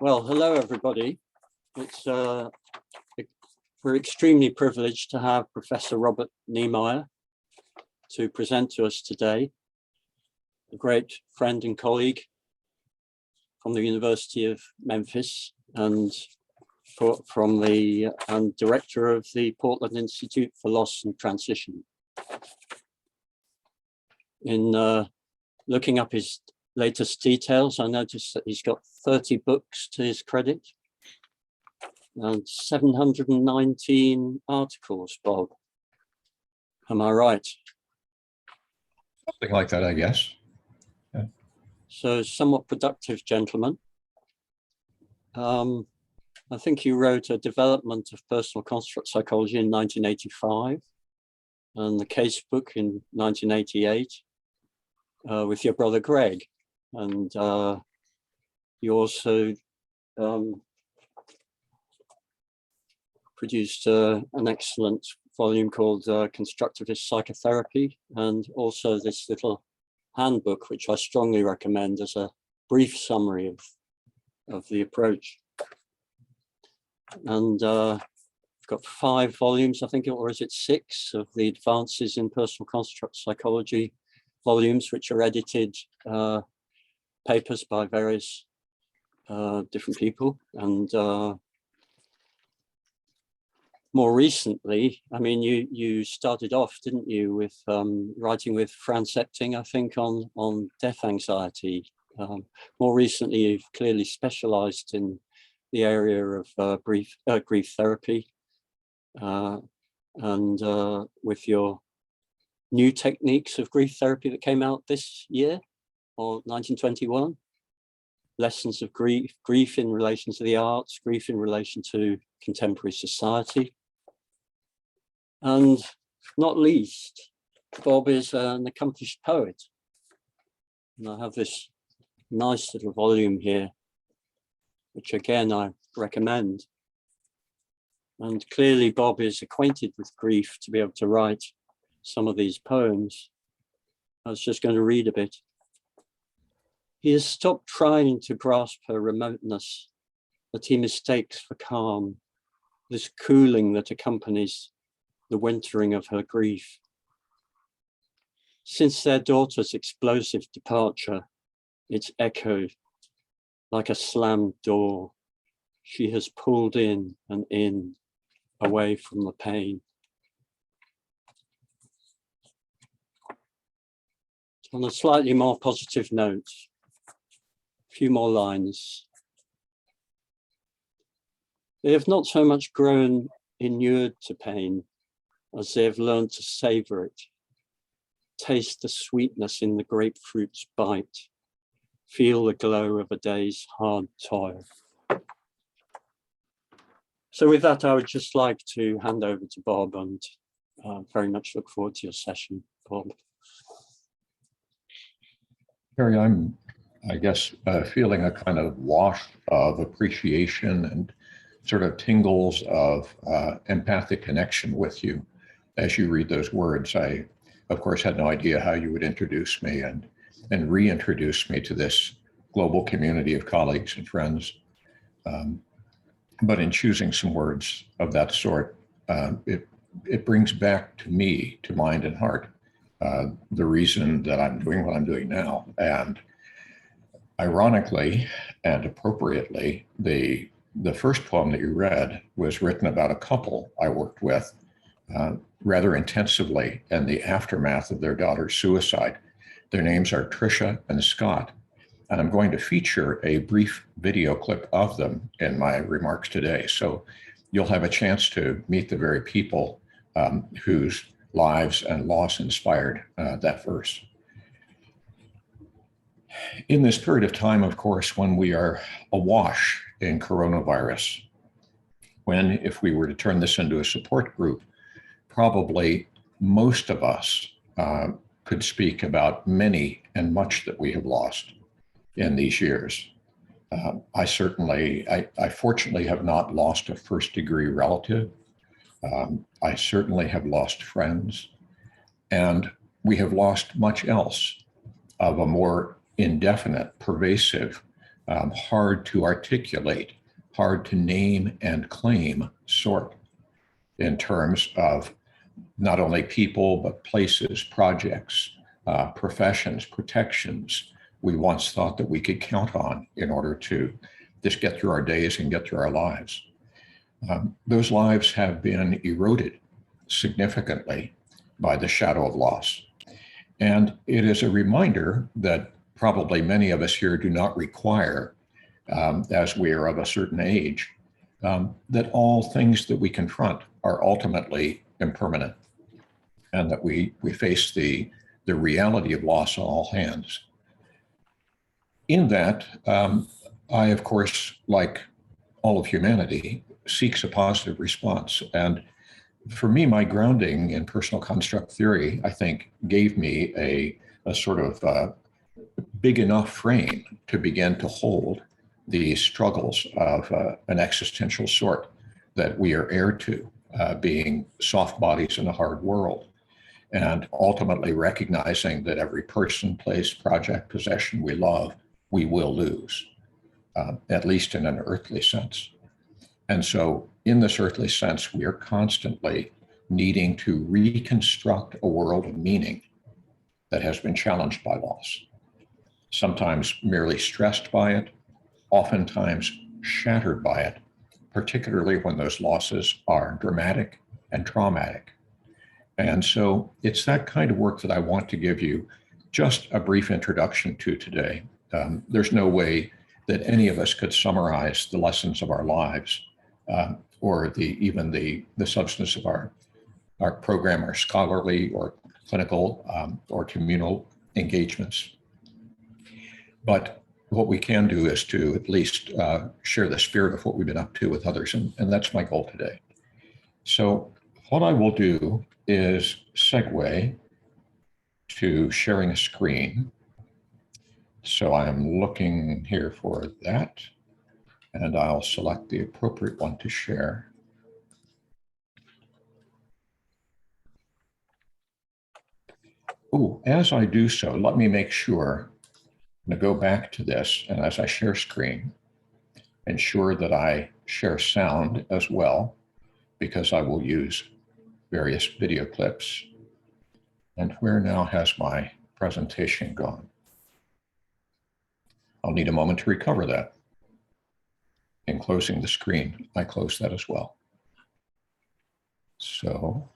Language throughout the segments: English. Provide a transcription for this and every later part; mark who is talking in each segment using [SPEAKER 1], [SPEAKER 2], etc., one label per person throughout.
[SPEAKER 1] Well, hello, everybody. We're extremely privileged to have Professor Robert Neimeyer to present to us today, a great friend and colleague from the University of Memphis and director of the Portland Institute for Loss and Transition. In looking up his latest details, I noticed that he's got 30 books to his credit and 719 articles, Bob. Am I right?
[SPEAKER 2] Something like that, I guess. Yeah.
[SPEAKER 1] So somewhat productive gentleman. I think you wrote a development of personal construct psychology in 1985 and the case book in 1988 with your brother Greg. And you also produced an excellent volume called Constructivist Psychotherapy, and also this little handbook, which I strongly recommend as a brief summary of the approach. And I've got 5 volumes, I think, or is it 6, of the Advances in Personal Construct Psychology volumes, which are edited papers by various different people. And more recently, I mean, you started off, didn't you, with writing with Franz Epting, I think, on death anxiety. More recently, you've clearly specialized in the area of grief therapy, and with your new techniques of grief therapy that came out this year, or 1921, lessons of grief in relation to the arts, grief in relation to contemporary society. And not least, Bob is an accomplished poet. And I have this nice little volume here, which again, I recommend. And clearly Bob is acquainted with grief to be able to write some of these poems. I was just going to read a bit. He has stopped trying to grasp her remoteness that he mistakes for calm, this cooling that accompanies the wintering of her grief. Since their daughter's explosive departure, it's echoed like a slammed door. She has pulled in and in, away from the pain. On a slightly more positive note, a few more lines. They have not so much grown inured to pain as they have learned to savor it, taste the sweetness in the grapefruit's bite, feel the glow of a day's hard toil. So with that, I would just like to hand over to Bob, and very much look forward to your session, Bob.
[SPEAKER 2] Harry, I'm, I guess, feeling a kind of wash of appreciation and sort of tingles of empathic connection with you as you read those words. I, of course, had no idea how you would introduce me and reintroduce me to this global community of colleagues and friends. But in choosing some words of that sort, it brings back to me, to mind and heart, the reason that I'm doing what I'm doing now. And ironically and appropriately, the first poem that you read was written about a couple I worked with rather intensively in the aftermath of their daughter's suicide. Their names are Tricia and Scott, and I'm going to feature a brief video clip of them in my remarks today. So you'll have a chance to meet the very people whose lives and loss inspired that verse. In this period of time, of course, when we are awash in coronavirus, when, if we were to turn this into a support group, probably most of us could speak about many and much that we have lost in these years. I fortunately have not lost a first-degree relative. I certainly have lost friends, and we have lost much else of a more indefinite, pervasive hard to articulate, hard to name and claim sort in terms of not only people, but places, projects, professions, protections we once thought that we could count on in order to just get through our days and get through our lives. Those lives have been eroded significantly by the shadow of loss. And it is a reminder that probably many of us here do not require, as we are of a certain age, that all things that we confront are ultimately impermanent, and that we face the reality of loss on all hands. In that, I, of course, like all of humanity, seeks a positive response. And for me, my grounding in personal construct theory, I think, gave me a sort of big enough frame to begin to hold the struggles of an existential sort that we are heir to, being soft bodies in a hard world, and ultimately recognizing that every person, place, project, possession we love, we will lose, at least in an earthly sense. And so in this earthly sense, we are constantly needing to reconstruct a world of meaning that has been challenged by loss, sometimes merely stressed by it, oftentimes shattered by it, particularly when those losses are dramatic and traumatic. And so it's that kind of work that I want to give you just a brief introduction to today. There's no way that any of us could summarize the lessons of our lives, or even the substance of our program, our scholarly or clinical or communal engagements. But what we can do is to at least share the spirit of what we've been up to with others, and that's my goal today. So what I will do is segue to sharing a screen. So I'm looking here for that, and I'll select the appropriate one to share. Oh, as I do so, let me make sure, I'm going to go back to this, and as I share screen, ensure that I share sound as well, because I will use various video clips. And where now has my presentation gone? I'll need a moment to recover that. In closing the screen, I close that as well. So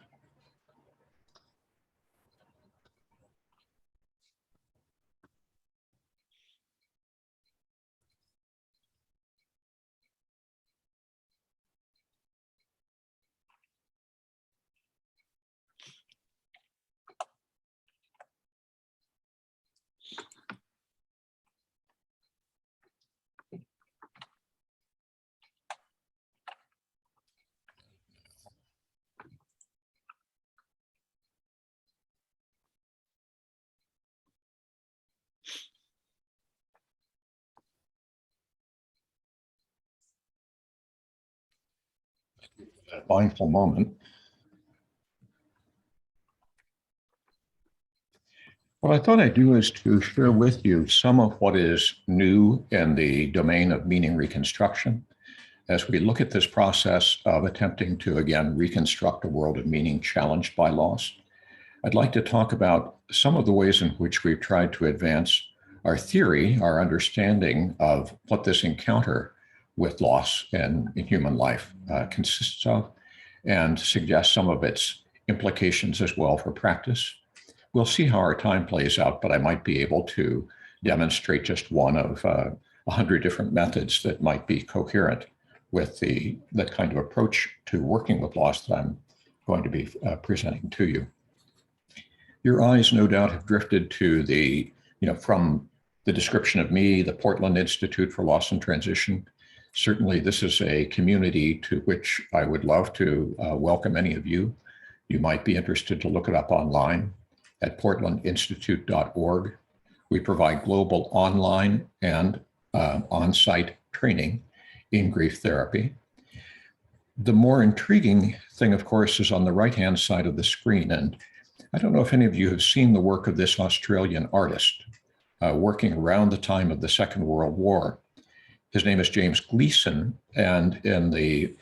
[SPEAKER 2] a mindful moment. What I thought I'd do is to share with you some of what is new in the domain of meaning reconstruction as we look at this process of attempting to, again, reconstruct a world of meaning challenged by loss. I'd like to talk about some of the ways in which we've tried to advance our theory, our understanding of what this encounter with loss in human life consists of, and suggest some of its implications as well for practice. We'll see how our time plays out, but I might be able to demonstrate just one of 100 different methods that might be coherent with the kind of approach to working with loss that I'm going to be presenting to you. Your eyes no doubt have drifted to the, from the description of me, the Portland Institute for Loss and Transition. Certainly this is a community to which I would love to welcome any of you. You might be interested to look it up online at portlandinstitute.org. We provide global online and on-site training in grief therapy. The more intriguing thing, of course, is on the right-hand side of the screen. And I don't know if any of you have seen the work of this Australian artist working around the time of the Second World War. His name is James Gleason, and in the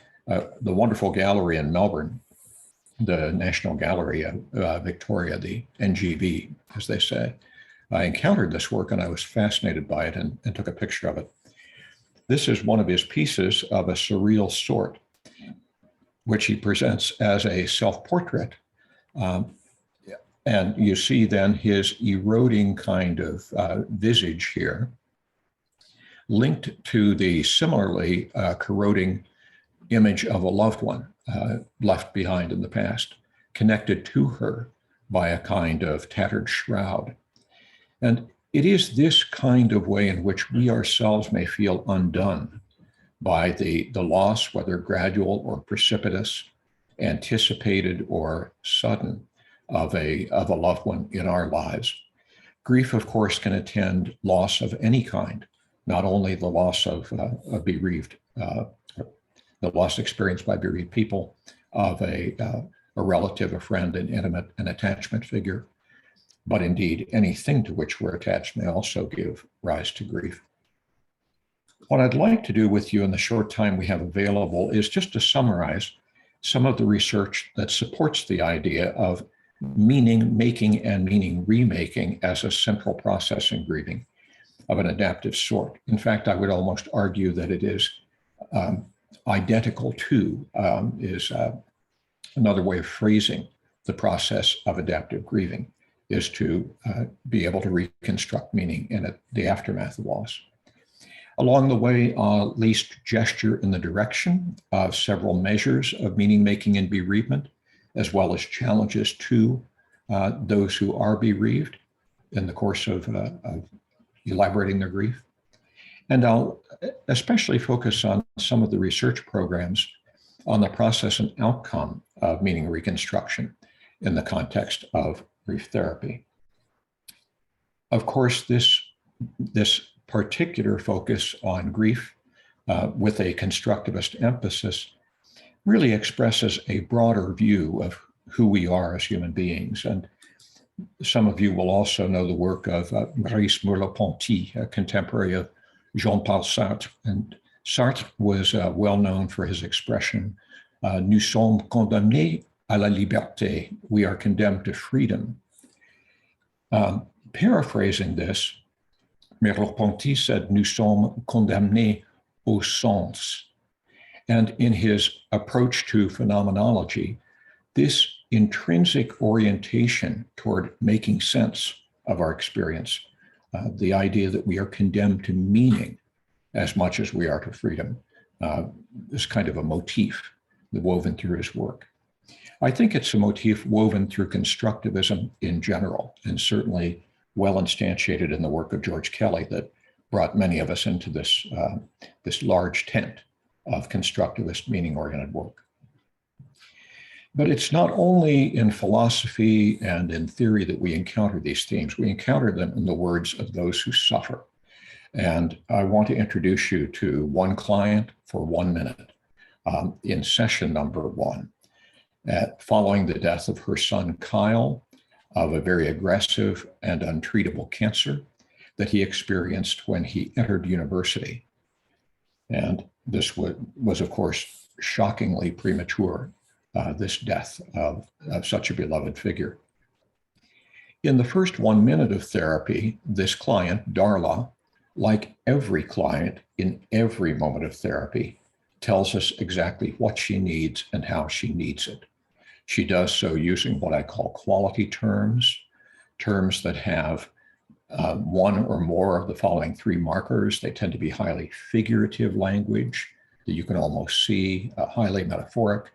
[SPEAKER 2] wonderful gallery in Melbourne, the National Gallery of Victoria, the NGV, as they say, I encountered this work and I was fascinated by it and took a picture of it. This is one of his pieces of a surreal sort, which he presents as a self-portrait. And you see then his eroding kind of visage here, linked to the similarly corroding image of a loved one left behind in the past, connected to her by a kind of tattered shroud. And it is this kind of way in which we ourselves may feel undone by the loss, whether gradual or precipitous, anticipated or sudden, of a loved one in our lives. Grief, of course, can attend loss of any kind, not only the loss of bereaved, the loss experienced by bereaved people of a relative, a friend, an intimate, an attachment figure, but indeed anything to which we're attached may also give rise to grief. What I'd like to do with you in the short time we have available is just to summarize some of the research that supports the idea of meaning making and meaning remaking as a central process in grieving of an adaptive sort. In fact, I would almost argue that it is identical to, is another way of phrasing the process of adaptive grieving, is to be able to reconstruct meaning in the aftermath of loss. Along the way, at least gesture in the direction of several measures of meaning making and bereavement, as well as challenges to those who are bereaved in the course of elaborating their grief. And I'll especially focus on some of the research programs on the process and outcome of meaning reconstruction in the context of grief therapy. Of course, this particular focus on grief with a constructivist emphasis really expresses a broader view of who we are as human beings. And some of you will also know the work of Maurice Merleau-Ponty, a contemporary of Jean-Paul Sartre. And Sartre was well known for his expression, nous sommes condamnés à la liberté. We are condemned to freedom. Paraphrasing this, Merleau-Ponty said, nous sommes condamnés au sens. And in his approach to phenomenology, this intrinsic orientation toward making sense of our experience, the idea that we are condemned to meaning as much as we are to freedom, is kind of a motif woven through his work. I think it's a motif woven through constructivism in general, and certainly well instantiated in the work of George Kelly that brought many of us into this, this large tent of constructivist meaning-oriented work. But it's not only in philosophy and in theory that we encounter these themes. We encounter them in the words of those who suffer. And I want to introduce you to one client for 1 minute in session number 1. Following the death of her son, Kyle, of a very aggressive and untreatable cancer that he experienced when he entered university. And this was of course, shockingly premature, this death of such a beloved figure. In the first 1 minute of therapy, this client, Darla, like every client in every moment of therapy, tells us exactly what she needs and how she needs it. She does so using what I call quality terms, terms that have one or more of the following 3 markers. They tend to be highly figurative language that you can almost see, highly metaphoric.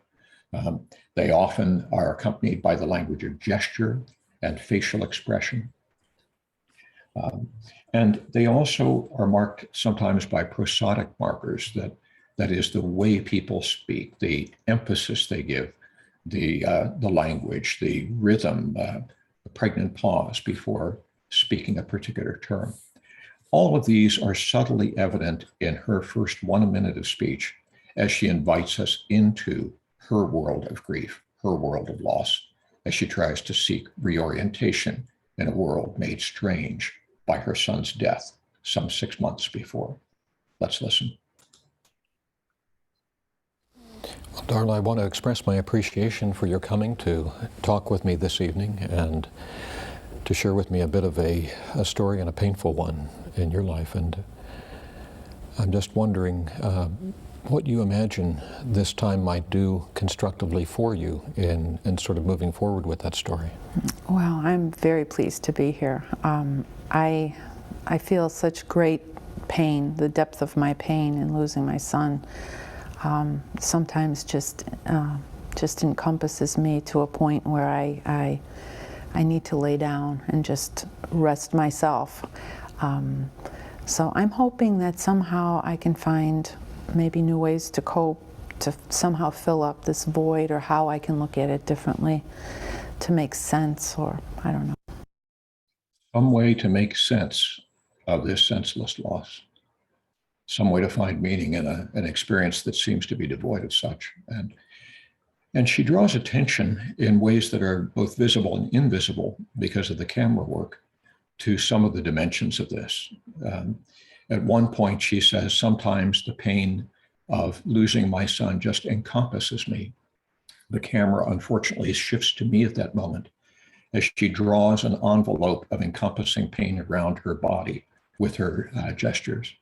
[SPEAKER 2] They often are accompanied by the language of gesture and facial expression. And they also are marked sometimes by prosodic markers, that is the way people speak, the emphasis they give, the language, the rhythm, the pregnant pause before speaking a particular term. All of these are subtly evident in her first 1 minute of speech as she invites us into her world of grief, her world of loss, as she tries to seek reorientation in a world made strange by her son's death some 6 months before. Let's listen.
[SPEAKER 3] Well, Darla, I want to express my appreciation for your coming to talk with me this evening and to share with me a bit of a story, and a painful one, in your life. And I'm just wondering what you imagine this time might do constructively for you in sort of moving forward with that story.
[SPEAKER 4] Well, I'm very pleased to be here. I feel such great pain, the depth of my pain in losing my son. Sometimes just encompasses me to a point where I need to lay down and just rest myself. So I'm hoping that somehow I can find maybe new ways to cope, to somehow fill up this void, or how I can look at it differently to make sense, or I don't know.
[SPEAKER 2] Some way to make sense of this senseless loss. Some way to find meaning in an experience that seems to be devoid of such. And she draws attention in ways that are both visible and invisible because of the camera work to some of the dimensions of this. At one point, she says, sometimes the pain of losing my son just encompasses me. The camera, unfortunately, shifts to me at that moment as she draws an envelope of encompassing pain around her body with her gestures.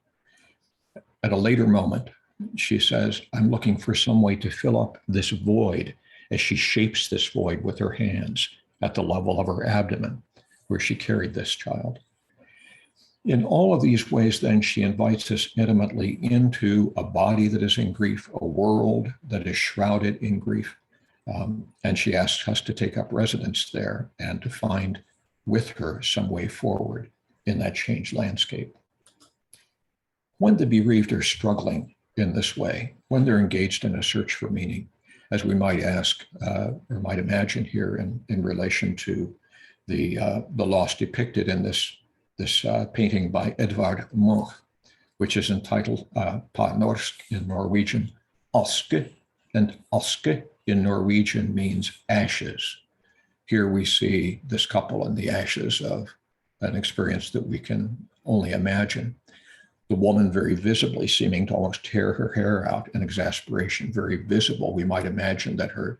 [SPEAKER 2] At a later moment, she says, I'm looking for some way to fill up this void, as she shapes this void with her hands at the level of her abdomen, where she carried this child. In all of these ways, then, she invites us intimately into a body that is in grief, a world that is shrouded in grief. And she asks us to take up residence there and to find with her some way forward in that changed landscape. When the bereaved are struggling in this way, when they're engaged in a search for meaning, as we might ask or might imagine here in relation to the loss depicted in this painting by Edvard Munch, which is entitled På norsk in Norwegian, Aske, and Aske in Norwegian means ashes. Here we see this couple in the ashes of an experience that we can only imagine. The woman very visibly seeming to almost tear her hair out in exasperation, very visible. We might imagine that her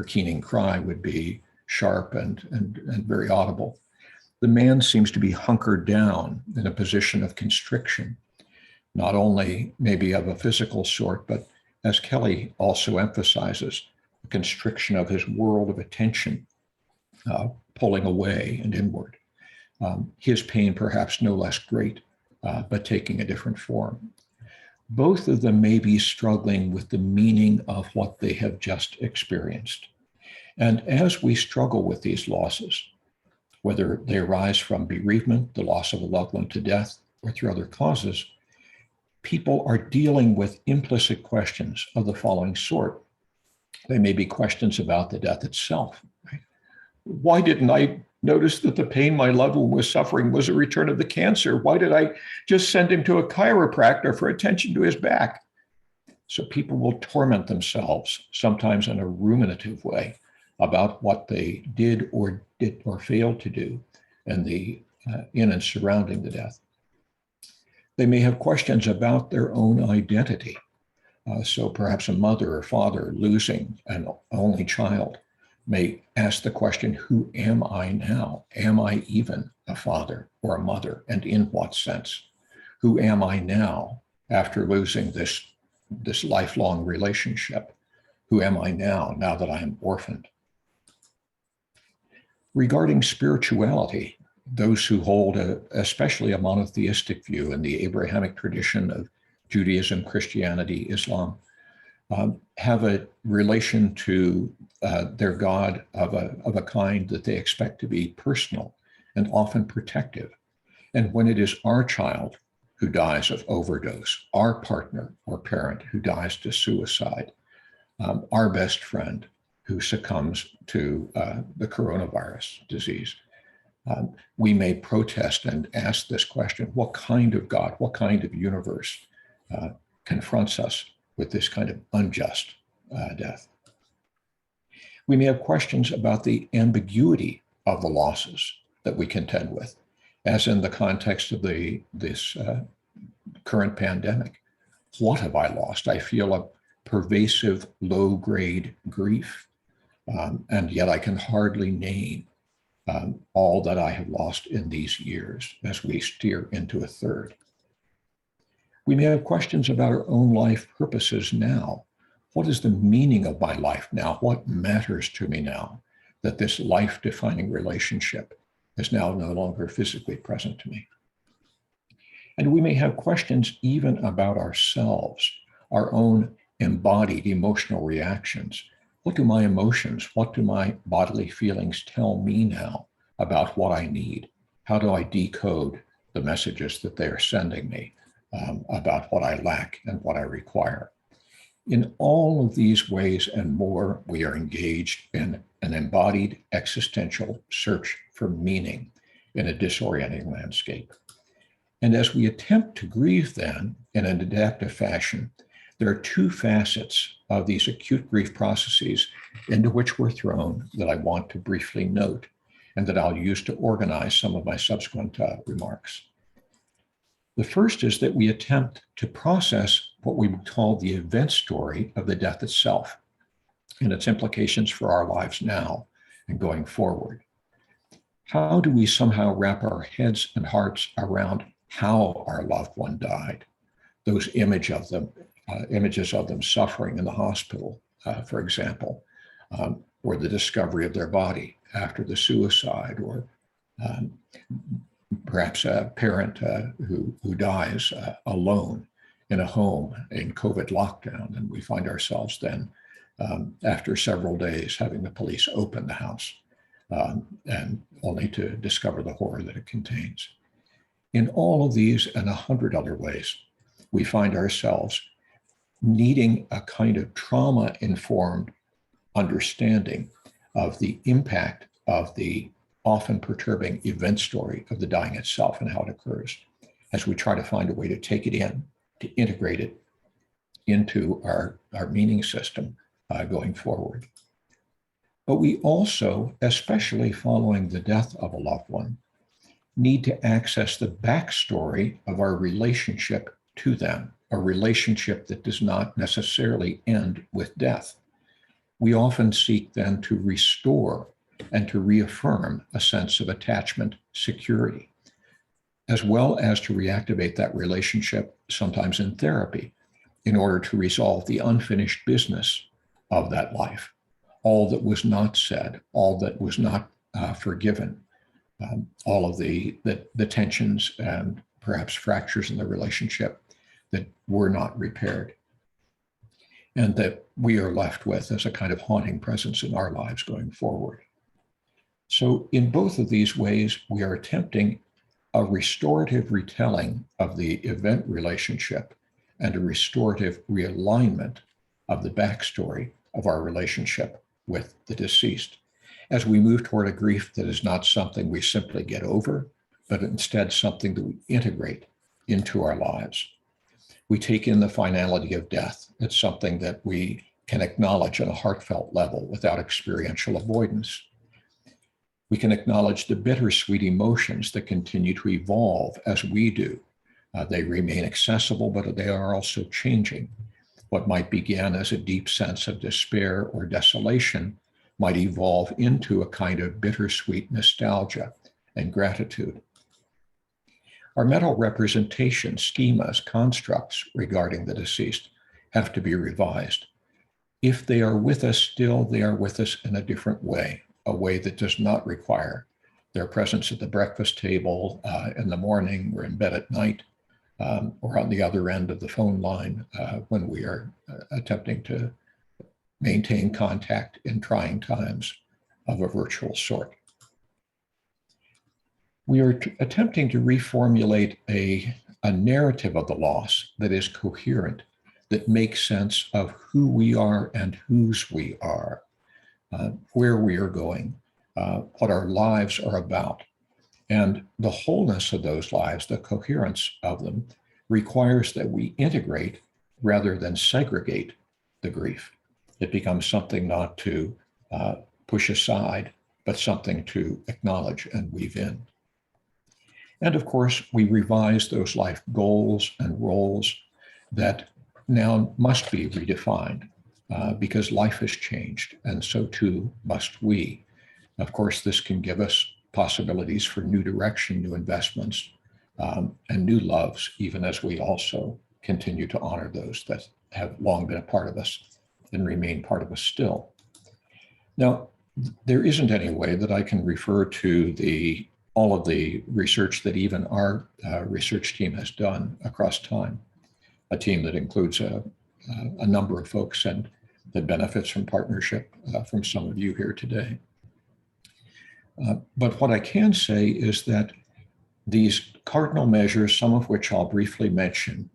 [SPEAKER 2] keening cry would be sharp and very audible. The man seems to be hunkered down in a position of constriction, not only maybe of a physical sort, but as Kelly also emphasizes, a constriction of his world of attention, pulling away and inward. His pain perhaps no less great, but taking a different form. Both of them may be struggling with the meaning of what they have just experienced. And as we struggle with these losses, whether they arise from bereavement, the loss of a loved one to death, or through other causes, people are dealing with implicit questions of the following sort. They may be questions about the death itself. Right? Why didn't I notice that the pain my loved one was suffering was a return of the cancer? Why did I just send him to a chiropractor for attention to his back? So people will torment themselves, sometimes in a ruminative way, about what they did or failed to do in and surrounding the death. They may have questions about their own identity. So perhaps a mother or father losing an only child may ask the question, who am I now? Am I even a father or a mother? And in what sense? Who am I now after losing this lifelong relationship? Who am I now that I am orphaned? Regarding spirituality, those who hold especially a monotheistic view in the Abrahamic tradition of Judaism, Christianity, Islam, have a relation to their God of a kind that they expect to be personal and often protective. And when it is our child who dies of overdose, our partner or parent who dies to suicide, our best friend who succumbs to the coronavirus disease, we may protest and ask this question: what kind of God, what kind of universe confronts us with this kind of unjust death? We may have questions about the ambiguity of the losses that we contend with, as in the context of this current pandemic. what have I lost? I feel a pervasive low-grade grief, and yet I can hardly name all that I have lost in these years as we steer into a third. We may have questions about our own life purposes now. What is the meaning of my life now? What matters to me now that this life-defining relationship is now no longer physically present to me? And we may have questions even about ourselves, our own embodied emotional reactions. What do my emotions, what do my bodily feelings tell me now about what I need? How do I decode the messages that they are sending me about what I lack and what I require? In all of these ways and more, we are engaged in an embodied existential search for meaning in a disorienting landscape. And as we attempt to grieve then in an adaptive fashion, there are two facets of these acute grief processes into which we're thrown that I want to briefly note and that I'll use to organize some of my subsequent remarks. The first is that we attempt to process what we would call the event story of the death itself and its implications for our lives now and going forward. How do we somehow wrap our heads and hearts around how our loved one died? Those images of them suffering in the hospital, for example, or the discovery of their body after the suicide, or perhaps a parent who dies alone in a home in COVID lockdown, and we find ourselves then, after several days, having the police open the house, and only to discover the horror that it contains. In all of these and 100 other ways, we find ourselves needing a kind of trauma-informed understanding of the impact of the often perturbing event story of the dying itself and how it occurs, as we try to find a way to take it in, to integrate it into our meaning system going forward. But we also, especially following the death of a loved one, need to access the backstory of our relationship to them, a relationship that does not necessarily end with death. We often seek then to restore and to reaffirm a sense of attachment, security, as well as to reactivate that relationship, sometimes in therapy, in order to resolve the unfinished business of that life, all that was not said, all that was not forgiven, all of the tensions and perhaps fractures in the relationship that were not repaired, and that we are left with as a kind of haunting presence in our lives going forward. So in both of these ways, we are attempting a restorative retelling of the event relationship and a restorative realignment of the backstory of our relationship with the deceased, as we move toward a grief that is not something we simply get over, but instead something that we integrate into our lives. We take in the finality of death. It's something that we can acknowledge on a heartfelt level without experiential avoidance. We can acknowledge the bittersweet emotions that continue to evolve as we do. They remain accessible, but they are also changing. What might begin as a deep sense of despair or desolation might evolve into a kind of bittersweet nostalgia and gratitude. Our mental representation, schemas, constructs regarding the deceased have to be revised. If they are with us still, they are with us in a different way, a way that does not require their presence at the breakfast table in the morning or in bed at night, or on the other end of the phone line when we are attempting to maintain contact in trying times of a virtual sort. We are attempting to reformulate a narrative of the loss that is coherent, that makes sense of who we are and whose we are, where we are going, what our lives are about. And the wholeness of those lives, the coherence of them, requires that we integrate rather than segregate the grief. It becomes something not to push aside, but something to acknowledge and weave in. And of course, we revise those life goals and roles that now must be redefined because life has changed, and so too must we. Of course, this can give us possibilities for new direction, new investments, and new loves, even as we also continue to honor those that have long been a part of us and remain part of us still. Now, there isn't any way that I can refer to all of the research that even our research team has done across time, a team that includes a number of folks and that benefits from partnership from some of you here today. But what I can say is that these cardinal measures, some of which I'll briefly mention,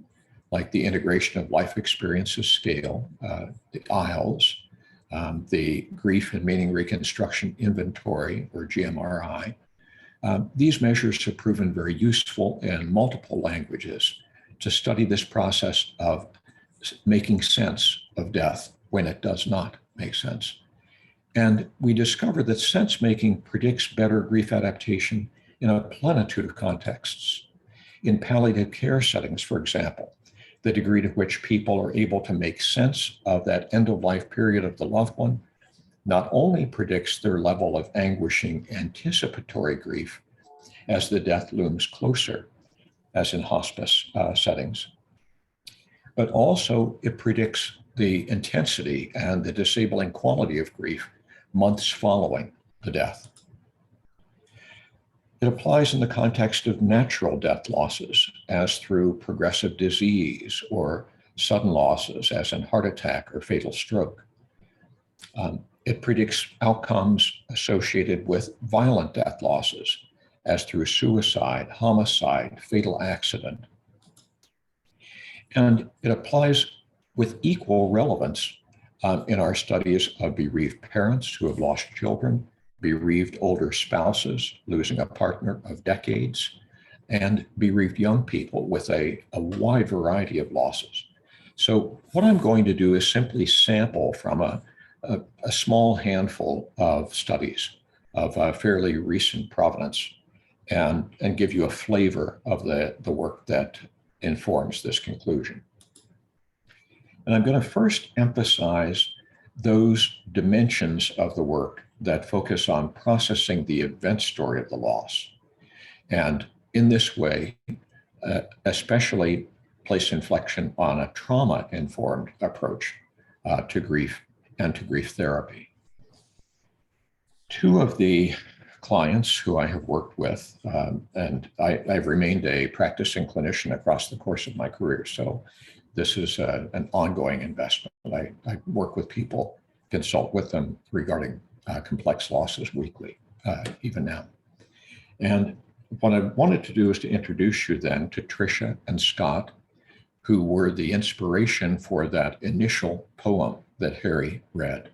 [SPEAKER 2] like the integration of life experiences scale, the ILS, the grief and meaning reconstruction inventory, or GMRI, these measures have proven very useful in multiple languages to study this process of making sense of death when it does not make sense. And we discover that sense making predicts better grief adaptation in a plenitude of contexts. In palliative care settings, for example, the degree to which people are able to make sense of that end-of-life period of the loved one not only predicts their level of anguishing anticipatory grief as the death looms closer, as in hospice settings, but also it predicts the intensity and the disabling quality of grief months following the death. It applies in the context of natural death losses, as through progressive disease or sudden losses, as in heart attack or fatal stroke. It predicts outcomes associated with violent death losses, as through suicide, homicide, fatal accident. And it applies with equal relevance in our studies of bereaved parents who have lost children, bereaved older spouses losing a partner of decades, and bereaved young people with a wide variety of losses. So what I'm going to do is simply sample from a small handful of studies of fairly recent provenance and give you a flavor of the work that informs this conclusion. And I'm going to first emphasize those dimensions of the work that focus on processing the event story of the loss. And in this way, especially place inflection on a trauma-informed approach to grief and to grief therapy. Two of the clients who I have worked with, and I've remained a practicing clinician across the course of my career, so this is an ongoing investment. I work with people, consult with them regarding complex losses weekly, even now. And what I wanted to do is to introduce you then to Tricia and Scott, who were the inspiration for that initial poem that Harry read,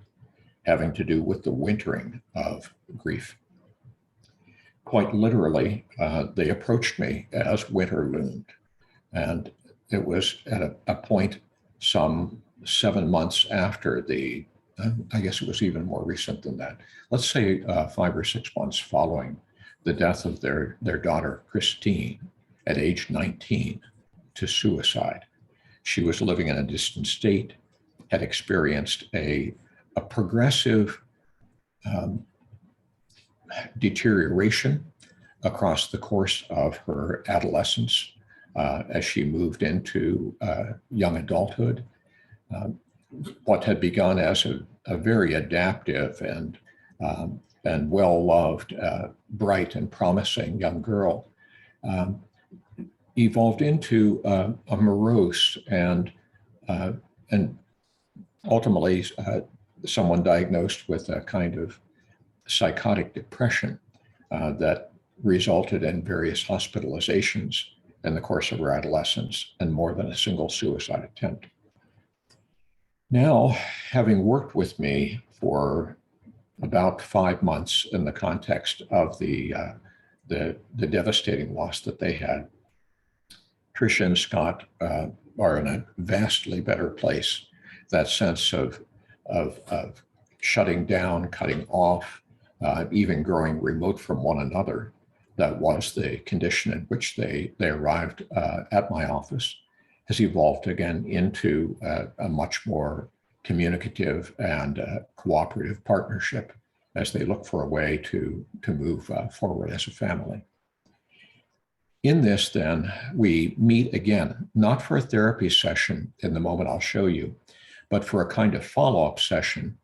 [SPEAKER 2] having to do with the wintering of grief. Quite literally, they approached me as winter loomed. And it was at a point some 7 months after I guess it was even more recent than that. Let's say 5 or 6 months following the death of their daughter, Christine, at age 19, to suicide. She was living in a distant state, had experienced a progressive deterioration across the course of her adolescence as she moved into young adulthood. What had begun as a very adaptive and well-loved, bright and promising young girl evolved into a morose and ultimately someone diagnosed with a kind of psychotic depression that resulted in various hospitalizations in the course of her adolescence and more than a single suicide attempt. Now, having worked with me for about 5 months in the context of the devastating loss that they had, Tricia and Scott are in a vastly better place. That sense of shutting down, cutting off, even growing remote from one another, that was the condition in which they arrived at my office, has evolved again into a much more communicative and cooperative partnership as they look for a way to move forward as a family. In this, then, we meet again, not for a therapy session in the moment I'll show you, but for a kind of follow-up session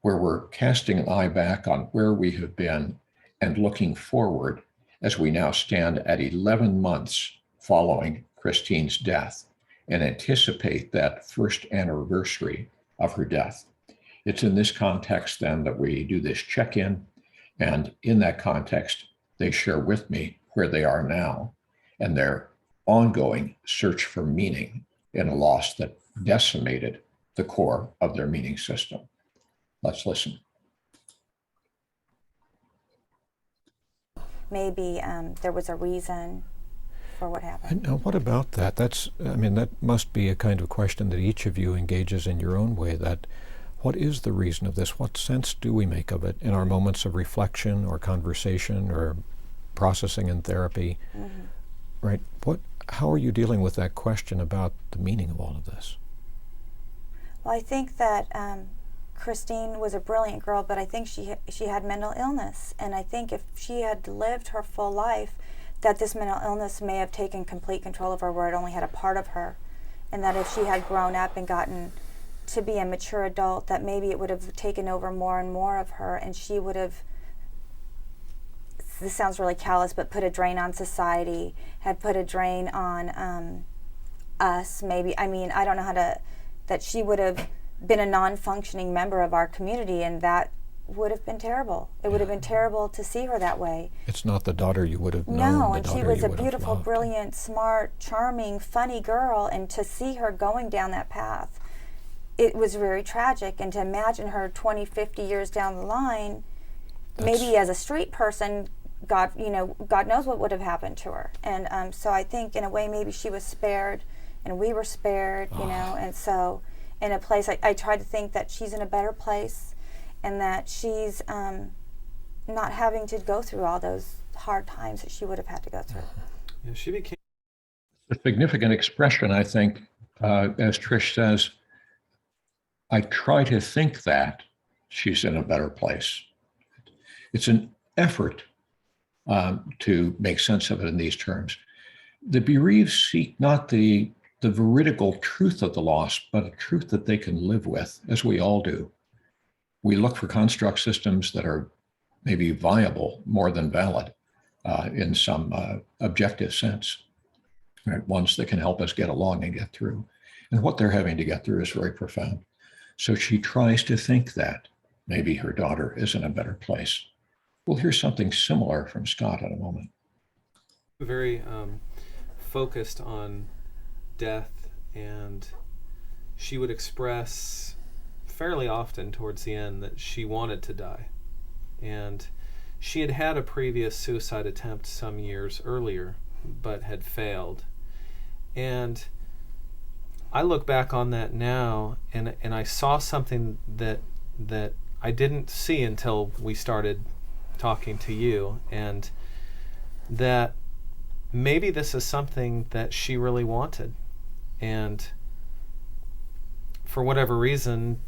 [SPEAKER 2] where we're casting an eye back on where we have been and looking forward as we now stand at 11 months following Christine's death and anticipate that first anniversary of her death. It's in this context then that we do this check-in, and in that context, they share with me where they are now and their ongoing search for meaning in a loss that decimated the core of their meaning system. Let's listen.
[SPEAKER 5] Maybe there was a reason for what happened.
[SPEAKER 3] Now, what about that? That must be a kind of question that each of you engages in your own way. That what is the reason of this? What sense do we make of it in our moments of reflection or conversation or processing in therapy? Mm-hmm. Right? How are you dealing with that question about the meaning of all of this?
[SPEAKER 5] Well, I think that Christine was a brilliant girl, but I think she had mental illness, and I think if she had lived her full life, that this mental illness may have taken complete control of her, where it only had a part of her, and that if she had grown up and gotten to be a mature adult, that maybe it would have taken over more and more of her, and she would have, this sounds really callous, but put a drain on society, had put a drain on us, maybe. I mean, I don't know that she would have been a non-functioning member of our community, and that would have been terrible. It would have been terrible to see her that way.
[SPEAKER 3] It's not the daughter you would have known.
[SPEAKER 5] No, and she was a beautiful, brilliant, smart, charming, funny girl, and to see her going down that path, it was very tragic. And to imagine her 20, 50 years down the line, maybe as a street person, God knows what would have happened to her. And so I think in a way maybe she was spared, and we were spared, and so in a place, I try to think that she's in a better place, and that she's not having to go through all those hard times that she would have had to go through.
[SPEAKER 6] Yeah, she became
[SPEAKER 2] a significant expression, I think, as Trish says. I try to think that she's in a better place. It's an effort to make sense of it in these terms. The bereaved seek not the veridical truth of the loss, but a truth that they can live with, as we all do. We look for construct systems that are maybe viable more than valid in some objective sense, right? Ones that can help us get along and get through. And what they're having to get through is very profound. So she tries to think that maybe her daughter is in a better place. We'll hear something similar from Scott in a moment.
[SPEAKER 6] very focused on death, and she would express fairly often towards the end that she wanted to die. And she had had a previous suicide attempt some years earlier, but had failed. And I look back on that now, and I saw something that I didn't see until we started talking to you, and that maybe this is something that she really wanted. And for whatever reason,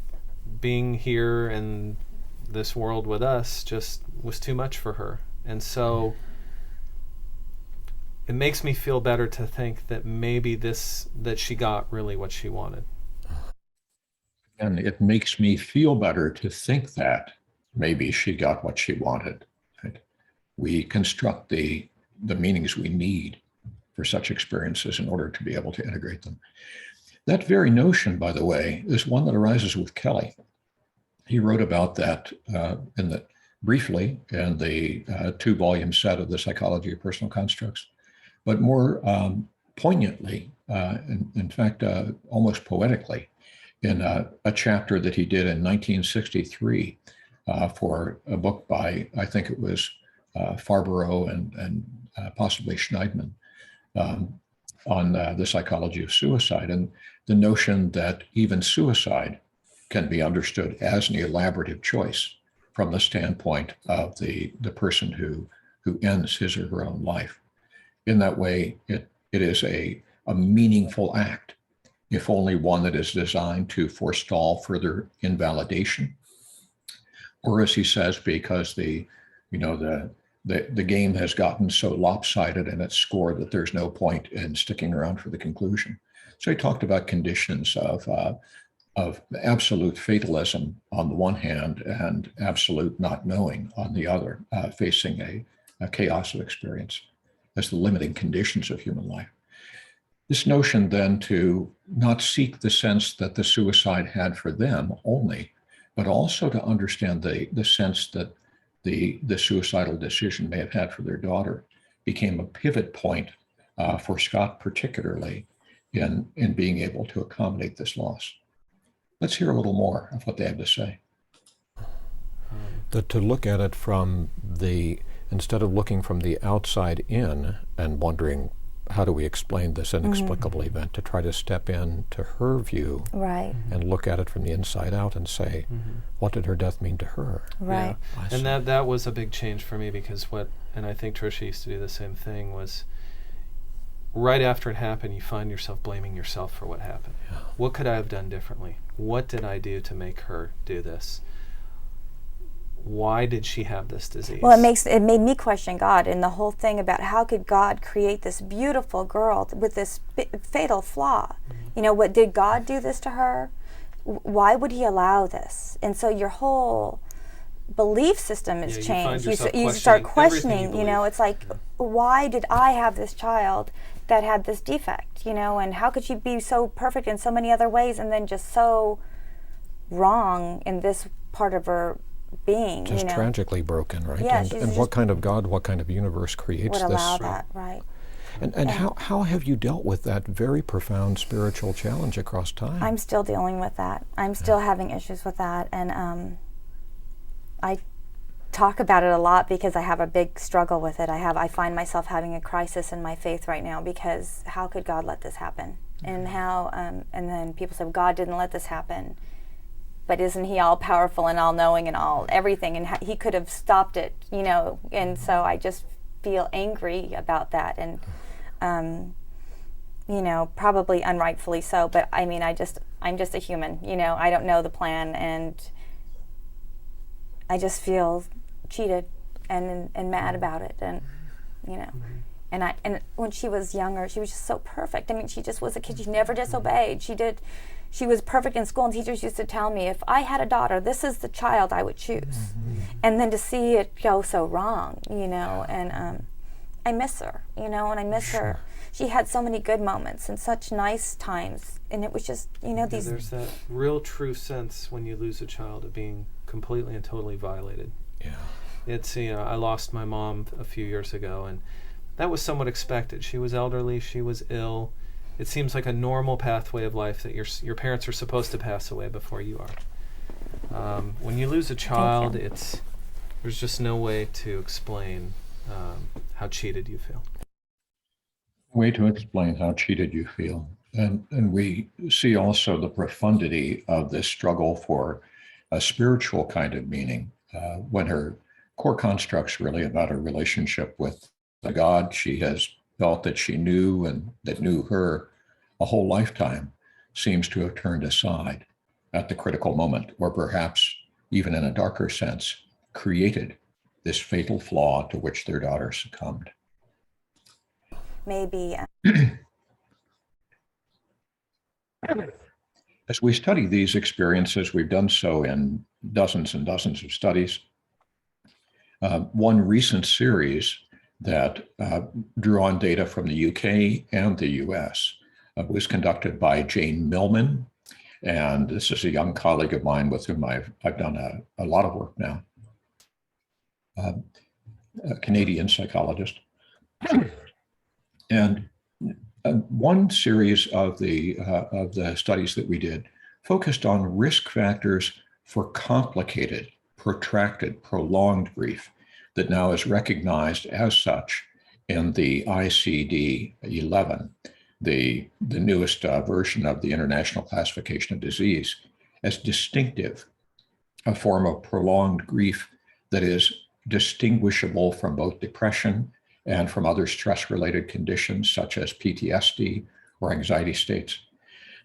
[SPEAKER 6] being here in this world with us just was too much for her. And so it makes me feel better to think that maybe that she got really what she wanted.
[SPEAKER 2] And it makes me feel better to think that maybe she got what she wanted. Right? We construct the meanings we need for such experiences in order to be able to integrate them. That very notion, by the way, is one that arises with Kelly. He wrote about that briefly in the 2-volume set of The Psychology of Personal Constructs, but more poignantly, in fact, almost poetically, in a chapter that he did in 1963 for a book by, I think it was Farborough and possibly Schneidman, on the psychology of suicide, and the notion that even suicide can be understood as an elaborative choice from the standpoint of the person who ends his or her own life. In that way, it is a meaningful act if only one that is designed to forestall further invalidation? Or as he says, because the game has gotten so lopsided in its score that there's no point in sticking around for the conclusion. So he talked about conditions of absolute fatalism on the one hand and absolute not knowing on the other, facing a chaos of experience as the limiting conditions of human life. This notion then to not seek the sense that the suicide had for them only, but also to understand the sense that the suicidal decision may have had for their daughter, became a pivot point for Scott particularly in being able to accommodate this loss. Let's hear a little more of what they have to say.
[SPEAKER 3] To look at it from instead of looking from the outside in and wondering, how do we explain this inexplicable event, to try to step in to her view,
[SPEAKER 5] Right.
[SPEAKER 3] and look at it from the inside out and say, what did her death mean to her?
[SPEAKER 5] Right.
[SPEAKER 6] Yeah. And that was a big change for me, because and I think Tricia used to do the same thing, was right after it happened, you find yourself blaming yourself for what happened.
[SPEAKER 3] Yeah.
[SPEAKER 6] What could I have done differently? What did I do to make her do this? Why did she have this disease?
[SPEAKER 5] Well, it made me question God, and the whole thing about how could God create this beautiful girl with this fatal flaw? You know, what did God do this to her? Why would he allow this? And so your whole belief system is changed. You start questioning, you know, it's like, why did I have this child that had this defect, you know, and how could she be so perfect in so many other ways and then just so wrong in this part of her being?
[SPEAKER 3] Just tragically broken, right?
[SPEAKER 5] Yeah,
[SPEAKER 3] and what kind of God, what kind of universe creates
[SPEAKER 5] would
[SPEAKER 3] this?
[SPEAKER 5] allow that, right?
[SPEAKER 3] And how have you dealt with that very profound spiritual challenge across time?
[SPEAKER 5] I'm still dealing with that. I'm still having issues with that, and I talk about it a lot because I have a big struggle with it. I find myself having a crisis in my faith right now, because how could God let this happen? And how and then people say, God didn't let this happen, but isn't he all powerful and all knowing and all everything, and he could have stopped it, you know? And so I just feel angry about that, and you know, probably unrightfully so, but I mean, I'm just a human, you know. I don't know the plan, and I just feel cheated and mad about it, and you know. And when she was younger, she was just so perfect. I mean, she just was a kid. She never disobeyed. She was perfect in school, and teachers used to tell me, if I had a daughter, this is the child I would choose. And then to see it go so wrong, you know, and I miss her, you know, and I miss her. She had so many good moments and such nice times, and it was just, you know, these...
[SPEAKER 6] There's that real true sense when you lose a child of being completely and totally violated.
[SPEAKER 3] Yeah.
[SPEAKER 6] It's, you know, I lost my mom a few years ago, and that was somewhat expected. She was elderly, she was ill. It seems like a normal pathway of life that your parents are supposed to pass away before you are. When you lose a child, there's just no way to explain how cheated you feel.
[SPEAKER 2] Way to explain how cheated you feel. And we see also the profundity of this struggle for a spiritual kind of meaning, when her core construct's really about her relationship with the God she has felt that she knew and that knew her a whole lifetime, seems to have turned aside at the critical moment, or perhaps even in a darker sense, created this fatal flaw to which their daughter succumbed.
[SPEAKER 5] Maybe.
[SPEAKER 2] As we study these experiences, we've done so in dozens and dozens of studies. One recent series that drew on data from the UK and the US was conducted by Jane Millman. And this is a young colleague of mine with whom I've done a lot of work now, a Canadian psychologist. And one series of the studies that we did focused on risk factors for complicated, protracted, prolonged grief that now is recognized as such in the ICD-11, the newest version of the International Classification of Disease, as distinctive, a form of prolonged grief that is distinguishable from both depression and from other stress-related conditions such as PTSD or anxiety states.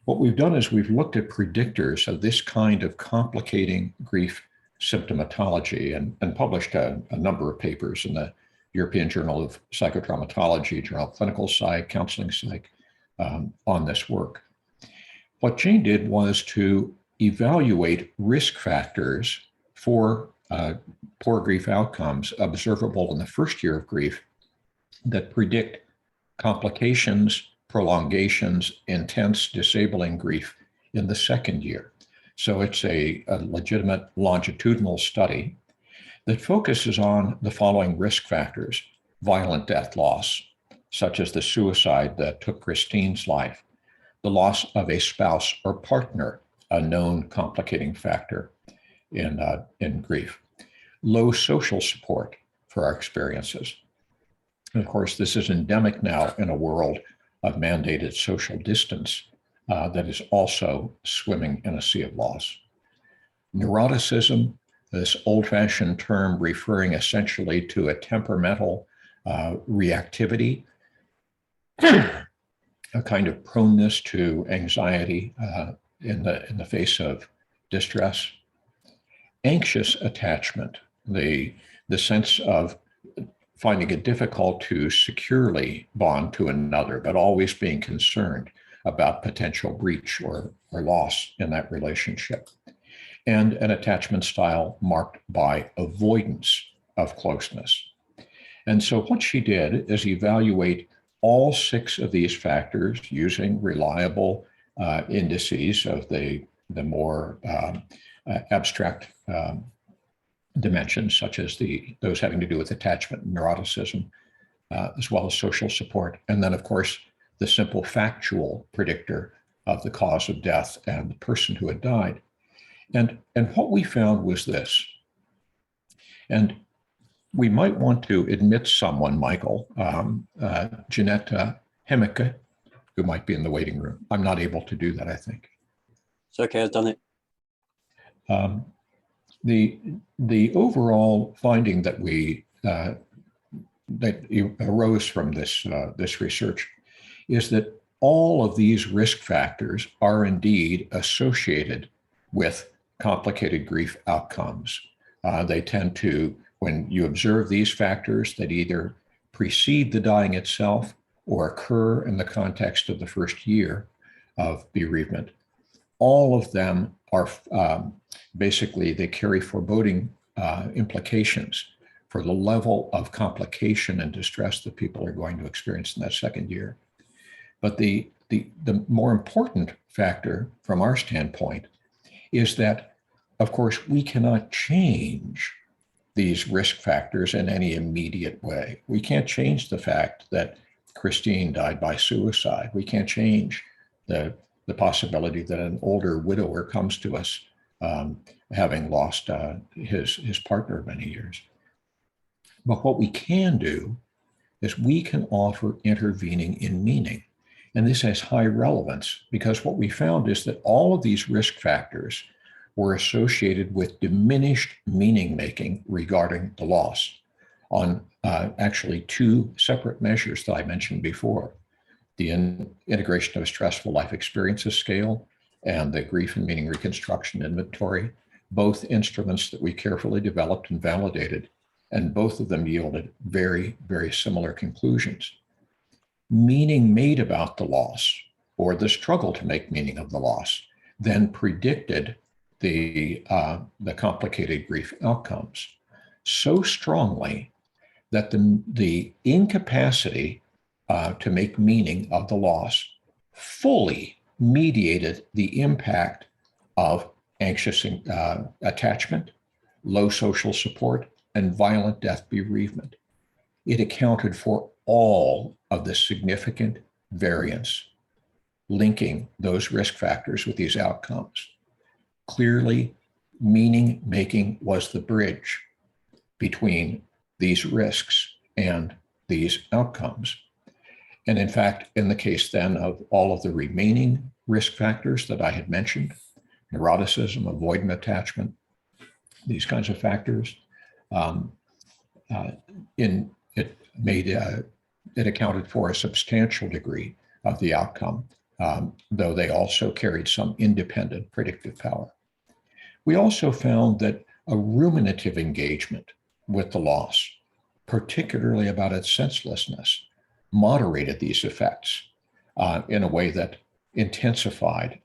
[SPEAKER 2] What we've done is we've looked at predictors of this kind of complicating grief symptomatology and published a number of papers in the European Journal of Psychotraumatology, Journal of Clinical Psych, Counseling Psych on this work. What Jane did was to evaluate risk factors for poor grief outcomes observable in the first year of grief that predict complications, prolongations, intense disabling grief in the second year. So it's a legitimate longitudinal study that focuses on the following risk factors: violent death loss, such as the suicide that took Christine's life, the loss of a spouse or partner, a known complicating factor in grief, low social support for our experiences. And of course, this is endemic now in a world of mandated social distance that is also swimming in a sea of loss. Neuroticism, this old-fashioned term referring essentially to a temperamental reactivity, a kind of proneness to anxiety in the face of distress. Anxious attachment, the sense of finding it difficult to securely bond to another, but always being concerned about potential breach or loss in that relationship. And an attachment style marked by avoidance of closeness. And so what she did is evaluate all 6 of these factors using reliable indices of the more abstract dimensions, such as those having to do with attachment and neuroticism, as well as social support. And then, of course, the simple factual predictor of the cause of death and the person who had died. And what we found was this, and we might want to admit someone, Michael, Jeanette Hemmeke, who might be in the waiting room. I'm not able to do that, I think.
[SPEAKER 1] It's okay, I've done it.
[SPEAKER 2] The overall finding that that arose from this research is that all of these risk factors are indeed associated with complicated grief outcomes. They tend to, when you observe these factors that either precede the dying itself or occur in the context of the first year of bereavement, all of them are basically, they carry foreboding implications for the level of complication and distress that people are going to experience in that second year. But the more important factor from our standpoint is that, of course, we cannot change these risk factors in any immediate way. We can't change the fact that Christine died by suicide. We can't change the possibility that an older widower comes to us having lost his partner of many years. But what we can do is we can offer intervening in meaning. And this has high relevance because what we found is that all of these risk factors were associated with diminished meaning making regarding the loss on actually 2 separate measures that I mentioned before: the integration of a stressful life experiences scale and the grief and meaning reconstruction inventory, both instruments that we carefully developed and validated, and both of them yielded very, very similar conclusions. Meaning made about the loss, or the struggle to make meaning of the loss, then predicted the complicated grief outcomes so strongly that the incapacity to make meaning of the loss fully mediated the impact of anxious attachment, low social support, and violent death bereavement. It accounted for all of the significant variance linking those risk factors with these outcomes. Clearly, meaning making was the bridge between these risks and these outcomes. And in fact, in the case then of all of the remaining risk factors that I had mentioned, neuroticism, avoidant attachment, these kinds of factors, it accounted for a substantial degree of the outcome though they also carried some independent predictive power. We also found that a ruminative engagement with the loss, particularly about its senselessness, moderated these effects in a way that intensified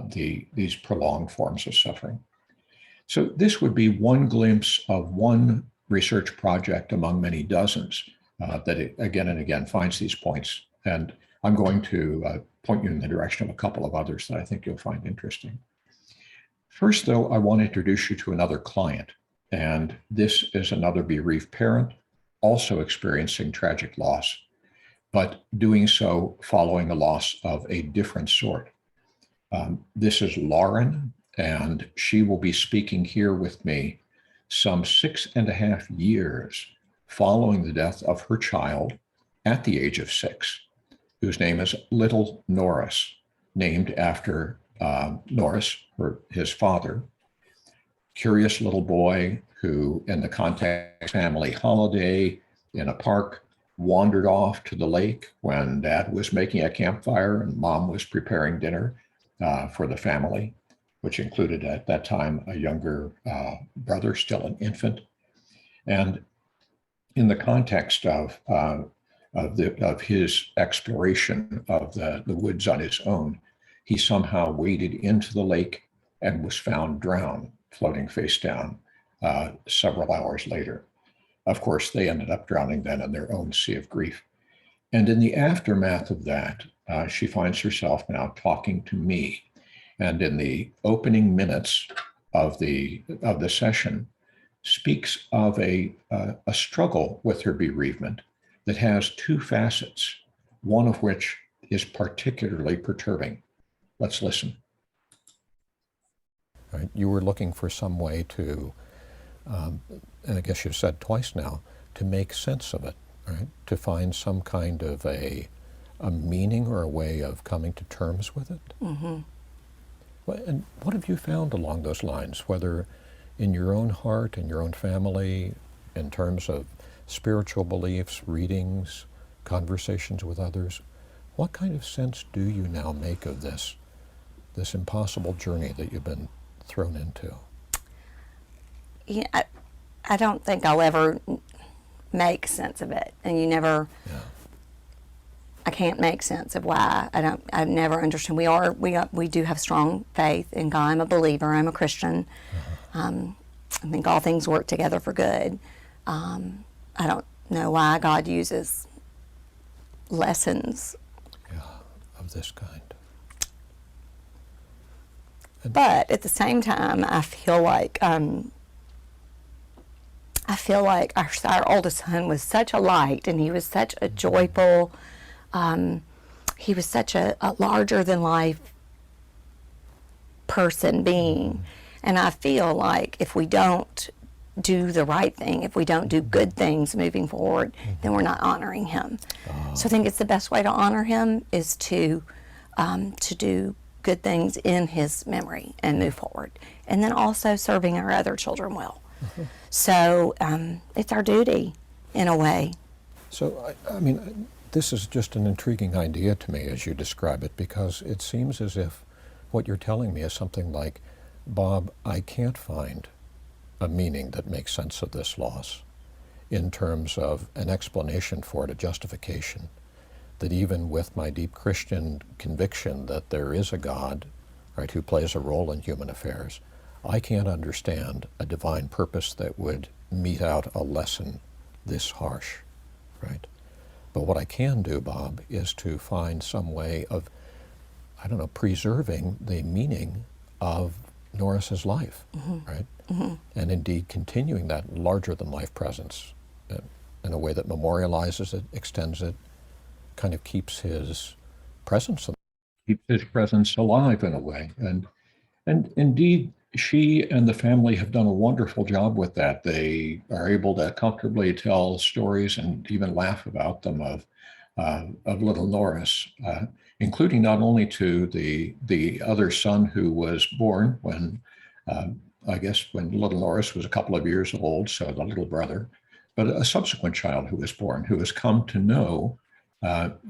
[SPEAKER 2] these prolonged forms of suffering. So this would be one glimpse of one research project among many dozens that it, again and again finds these points. And I'm going to point you in the direction of a couple of others that I think you'll find interesting. First, though, I want to introduce you to another client. And this is another bereaved parent, also experiencing tragic loss, but doing so following a loss of a different sort. This is Lauren, and she will be speaking here with me some 6.5 years following the death of her child at the age of 6, whose name is Little Norris, named after Norris, his father. Curious little boy who, in the context of family holiday in a park, wandered off to the lake when Dad was making a campfire and Mom was preparing dinner for the family, which included at that time a younger brother, still an infant. And in the context of his exploration of the woods on his own, he somehow waded into the lake and was found drowned, floating face down several hours later. Of course, they ended up drowning then in their own sea of grief. And in the aftermath of that, she finds herself now talking to me. And in the opening minutes of the session, speaks of a struggle with her bereavement that has two facets, one of which is particularly perturbing. Let's listen.
[SPEAKER 3] Right. You were looking for some way to, and I guess you've said twice now, to make sense of it, right? To find some kind of a meaning or a way of coming to terms with it. Mm-hmm. And what have you found along those lines, whether in your own heart, in your own family, in terms of spiritual beliefs, readings, conversations with others? What kind of sense do you now make of this impossible journey that you've been thrown into?
[SPEAKER 7] Yeah, I don't think I'll ever make sense of it, and you never. Yeah. I can't make sense of why. I never understand. We do have strong faith in God. I'm a believer. I'm a Christian. Uh-huh. I think all things work together for good. I don't know why God uses lessons
[SPEAKER 3] of this kind.
[SPEAKER 7] But at the same time, I feel like our oldest son was such a light, and he was such a joyful. He was such a larger than life person, being. And I feel like if we don't do the right thing, if we don't do good things moving forward, then we're not honoring him. So I think it's the best way to honor him is to do good things in his memory and move forward. And then also serving our other children well. So it's our duty in a way.
[SPEAKER 3] So, I mean, this is just an intriguing idea to me as you describe it, because it seems as if what you're telling me is something like, Bob, I can't find a meaning that makes sense of this loss in terms of an explanation for it, a justification, that even with my deep Christian conviction that there is a God, right, who plays a role in human affairs, I can't understand a divine purpose that would mete out a lesson this harsh, right? But what I can do, Bob, is to find some way of, I don't know, preserving the meaning of Norris's life, right? Mm-hmm. And indeed continuing that larger-than-life presence in a way that memorializes it, extends it, kind of keeps his presence.
[SPEAKER 2] Keeps his presence alive in a way. And indeed, she and the family have done a wonderful job with that. They are able to comfortably tell stories and even laugh about them of little Norris, including not only to the other son who was born when, I guess when little Norris was a couple of years old, so the little brother, but a subsequent child who was born, who has come to know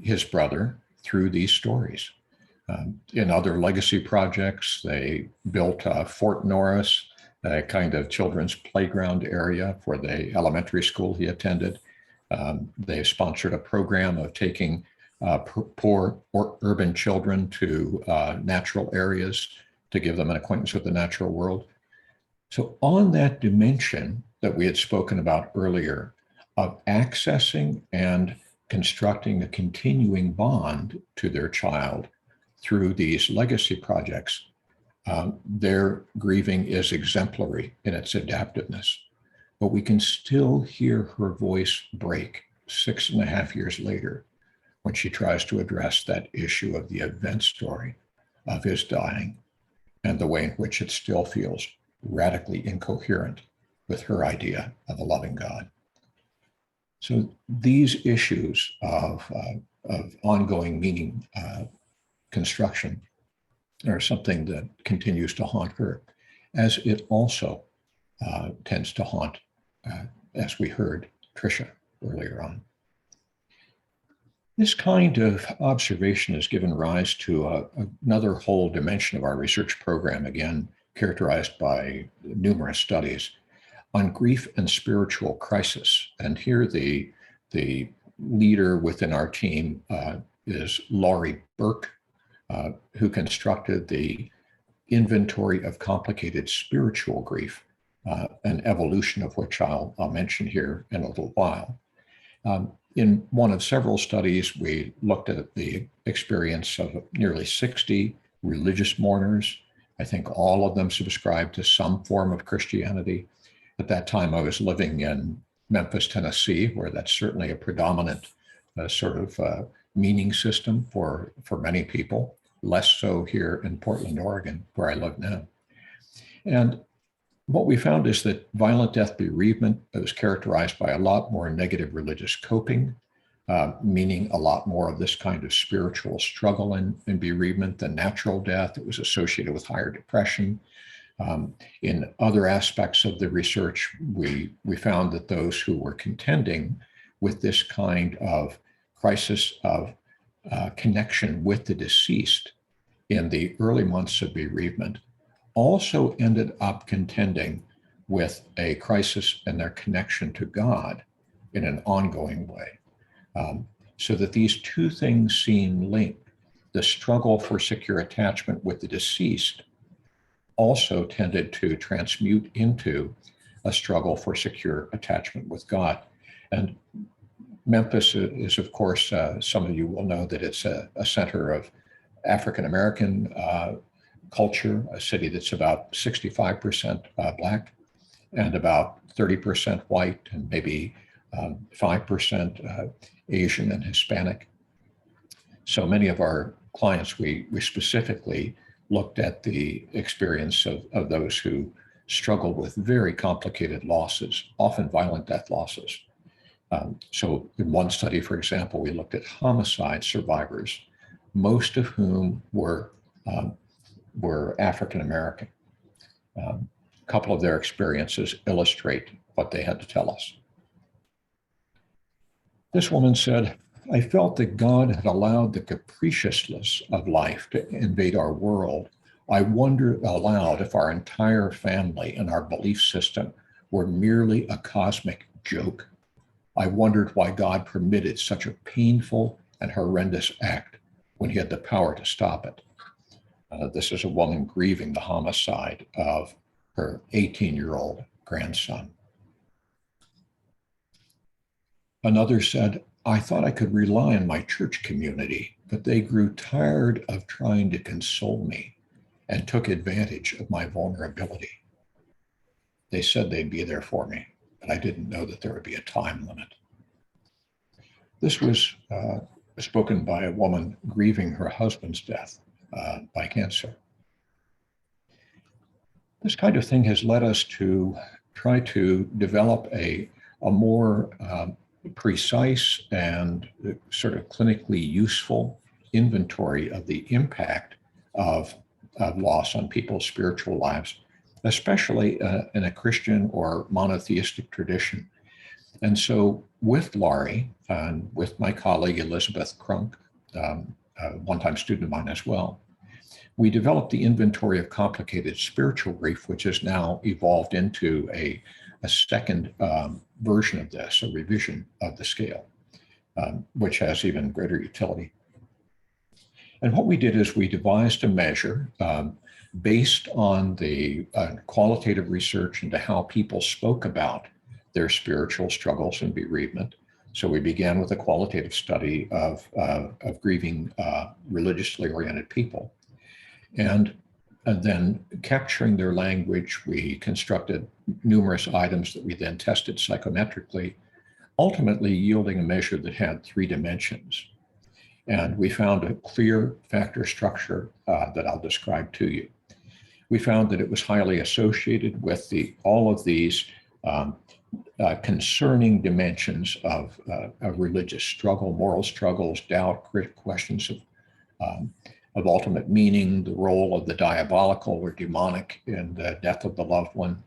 [SPEAKER 2] his brother through these stories. In other legacy projects, they built Fort Norris, a kind of children's playground area for the elementary school he attended. They sponsored a program of taking poor urban children to natural areas to give them an acquaintance with the natural world. So on that dimension that we had spoken about earlier of accessing and constructing a continuing bond to their child through these legacy projects, their grieving is exemplary in its adaptiveness. But we can still hear her voice break 6.5 years later when she tries to address that issue of the event story of his dying and the way in which it still feels radically incoherent with her idea of a loving God. So these issues of ongoing meaning construction are something that continues to haunt her, as it also tends to haunt, as we heard Tricia earlier on. This kind of observation has given rise to another whole dimension of our research program, again, characterized by numerous studies on grief and spiritual crisis. And here the leader within our team is Laurie Burke, who constructed the inventory of complicated spiritual grief, an evolution of which I'll mention here in a little while. In one of several studies, we looked at the experience of nearly 60 religious mourners. I think all of them subscribed to some form of Christianity. At that time, I was living in Memphis, Tennessee, where that's certainly a predominant sort of meaning system for many people, less so here in Portland, Oregon, where I live now. And what we found is that violent death bereavement was characterized by a lot more negative religious coping, meaning a lot more of this kind of spiritual struggle in bereavement than natural death. It was associated with higher depression. In other aspects of the research, we found that those who were contending with this kind of crisis of connection with the deceased in the early months of bereavement also ended up contending with a crisis in their connection to God in an ongoing way. So that these two things seem linked. The struggle for secure attachment with the deceased also tended to transmute into a struggle for secure attachment with God. And Memphis is, of course, some of you will know that it's a center of African-American culture, a city that's about 65% Black and about 30% white and maybe 5% Asian and Hispanic. So many of our clients, we specifically looked at the experience of those who struggled with very complicated losses, often violent death losses. So in one study, for example, we looked at homicide survivors, most of whom were African-American. A couple of their experiences illustrate what they had to tell us. This woman said, "I felt that God had allowed the capriciousness of life to invade our world. I wondered aloud if our entire family and our belief system were merely a cosmic joke. I wondered why God permitted such a painful and horrendous act when he had the power to stop it." This is a woman grieving the homicide of her 18-year-old grandson. Another said, "I thought I could rely on my church community, but they grew tired of trying to console me and took advantage of my vulnerability. They said they'd be there for me, but I didn't know that there would be a time limit." This was spoken by a woman grieving her husband's death by cancer. This kind of thing has led us to try to develop a more precise and sort of clinically useful inventory of the impact of loss on people's spiritual lives, especially in a Christian or monotheistic tradition. And so with Laurie and with my colleague Elizabeth Crunk, one-time student of mine as well. We developed the inventory of complicated spiritual grief, which has now evolved into a second version of this, a revision of the scale, which has even greater utility. And what we did is we devised a measure based on the qualitative research into how people spoke about their spiritual struggles and bereavement. So we began with a qualitative study of grieving religiously oriented people. And then capturing their language, we constructed numerous items that we then tested psychometrically, ultimately yielding a measure that had 3 dimensions. And we found a clear factor structure that I'll describe to you. We found that it was highly associated with all of these concerning dimensions of religious struggle, moral struggles, doubt, questions of ultimate meaning, the role of the diabolical or demonic in the death of the loved one.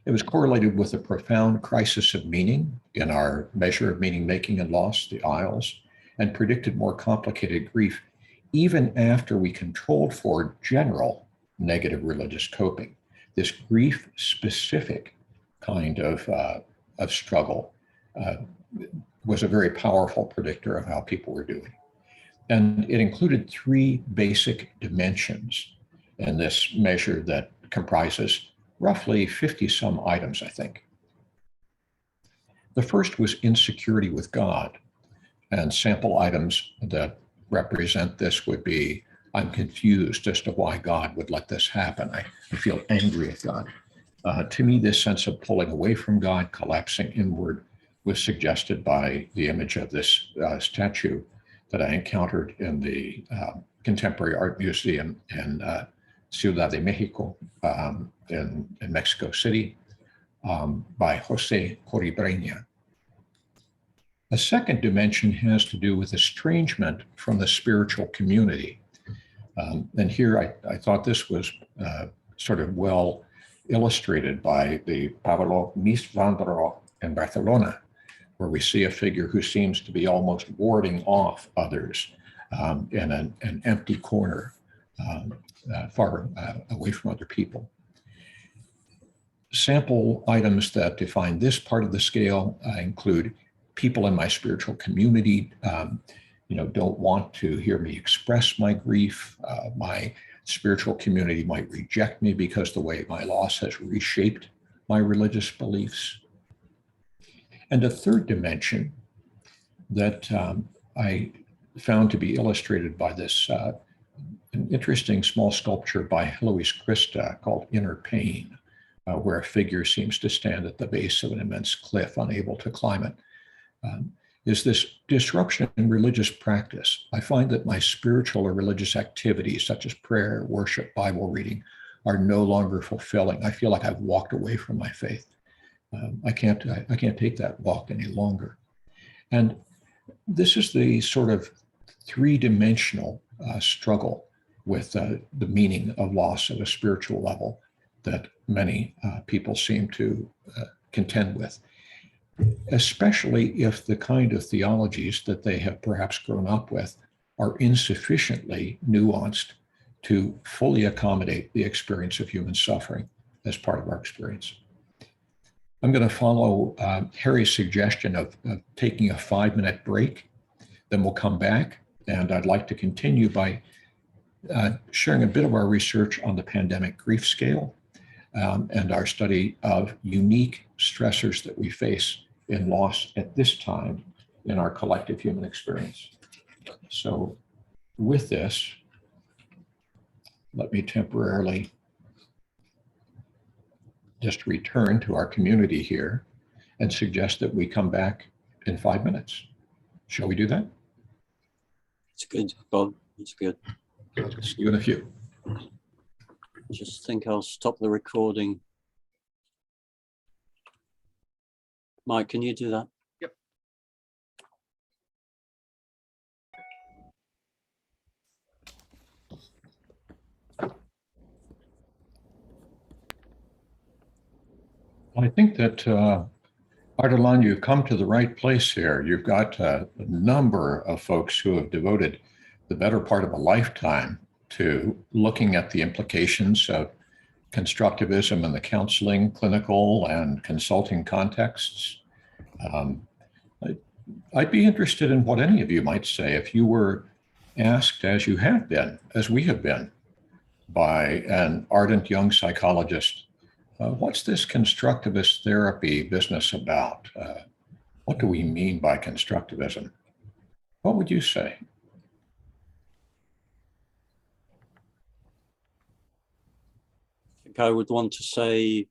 [SPEAKER 2] It was correlated with a profound crisis of meaning in our measure of meaning making and loss, the aisles, and predicted more complicated grief even after we controlled for general negative religious coping. This grief-specific kind of struggle was a very powerful predictor of how people were doing. And it included 3 basic dimensions in this measure that comprises roughly 50 some items, I think. The first was insecurity with God, and sample items that represent this would be, I'm confused as to why God would let this happen. I feel angry at God. To me, this sense of pulling away from God, collapsing inward, was suggested by the image of this statue that I encountered in the Contemporary Art Museum in Ciudad de Mexico in Mexico City by Jose Coribreña. A second dimension has to do with estrangement from the spiritual community. And here I thought this was sort of well illustrated by the Pablo Misvandro in Barcelona, where we see a figure who seems to be almost warding off others in an empty corner, far away from other people. Sample items that define this part of the scale include people in my spiritual community, don't want to hear me express my grief. My spiritual community might reject me because the way my loss has reshaped my religious beliefs. And a third dimension that I found to be illustrated by this an interesting small sculpture by Heloise Christa called Inner Pain, where a figure seems to stand at the base of an immense cliff, unable to climb it, is this disruption in religious practice. I find that my spiritual or religious activities, such as prayer, worship, Bible reading, are no longer fulfilling. I feel like I've walked away from my faith. I can't take that walk any longer. And this is the sort of 3-dimensional struggle with the meaning of loss at a spiritual level that many people seem to contend with, especially if the kind of theologies that they have perhaps grown up with are insufficiently nuanced to fully accommodate the experience of human suffering as part of our experience. I'm going to follow Harry's suggestion of taking a 5-minute break. Then we'll come back, and I'd like to continue by sharing a bit of our research on the pandemic grief scale and our study of unique stressors that we face in loss at this time in our collective human experience. So with this, let me temporarily just return to our community here and suggest that we come back in 5 minutes. Shall we do that?
[SPEAKER 1] It's good, Bob. It's good.
[SPEAKER 2] See you in a few.
[SPEAKER 1] Just think I'll stop the recording. Mike, can you do that?
[SPEAKER 6] Yep.
[SPEAKER 2] I think that Ardalan, you've come to the right place here. You've got a number of folks who have devoted the better part of a lifetime to looking at the implications of constructivism in the counseling, clinical, and consulting contexts. I'd be interested in what any of you might say if you were asked, as you have been, as we have been, by an ardent young psychologist, what's this constructivist therapy business about? What do we mean by constructivism? What would you say?
[SPEAKER 1] I think I would want to say,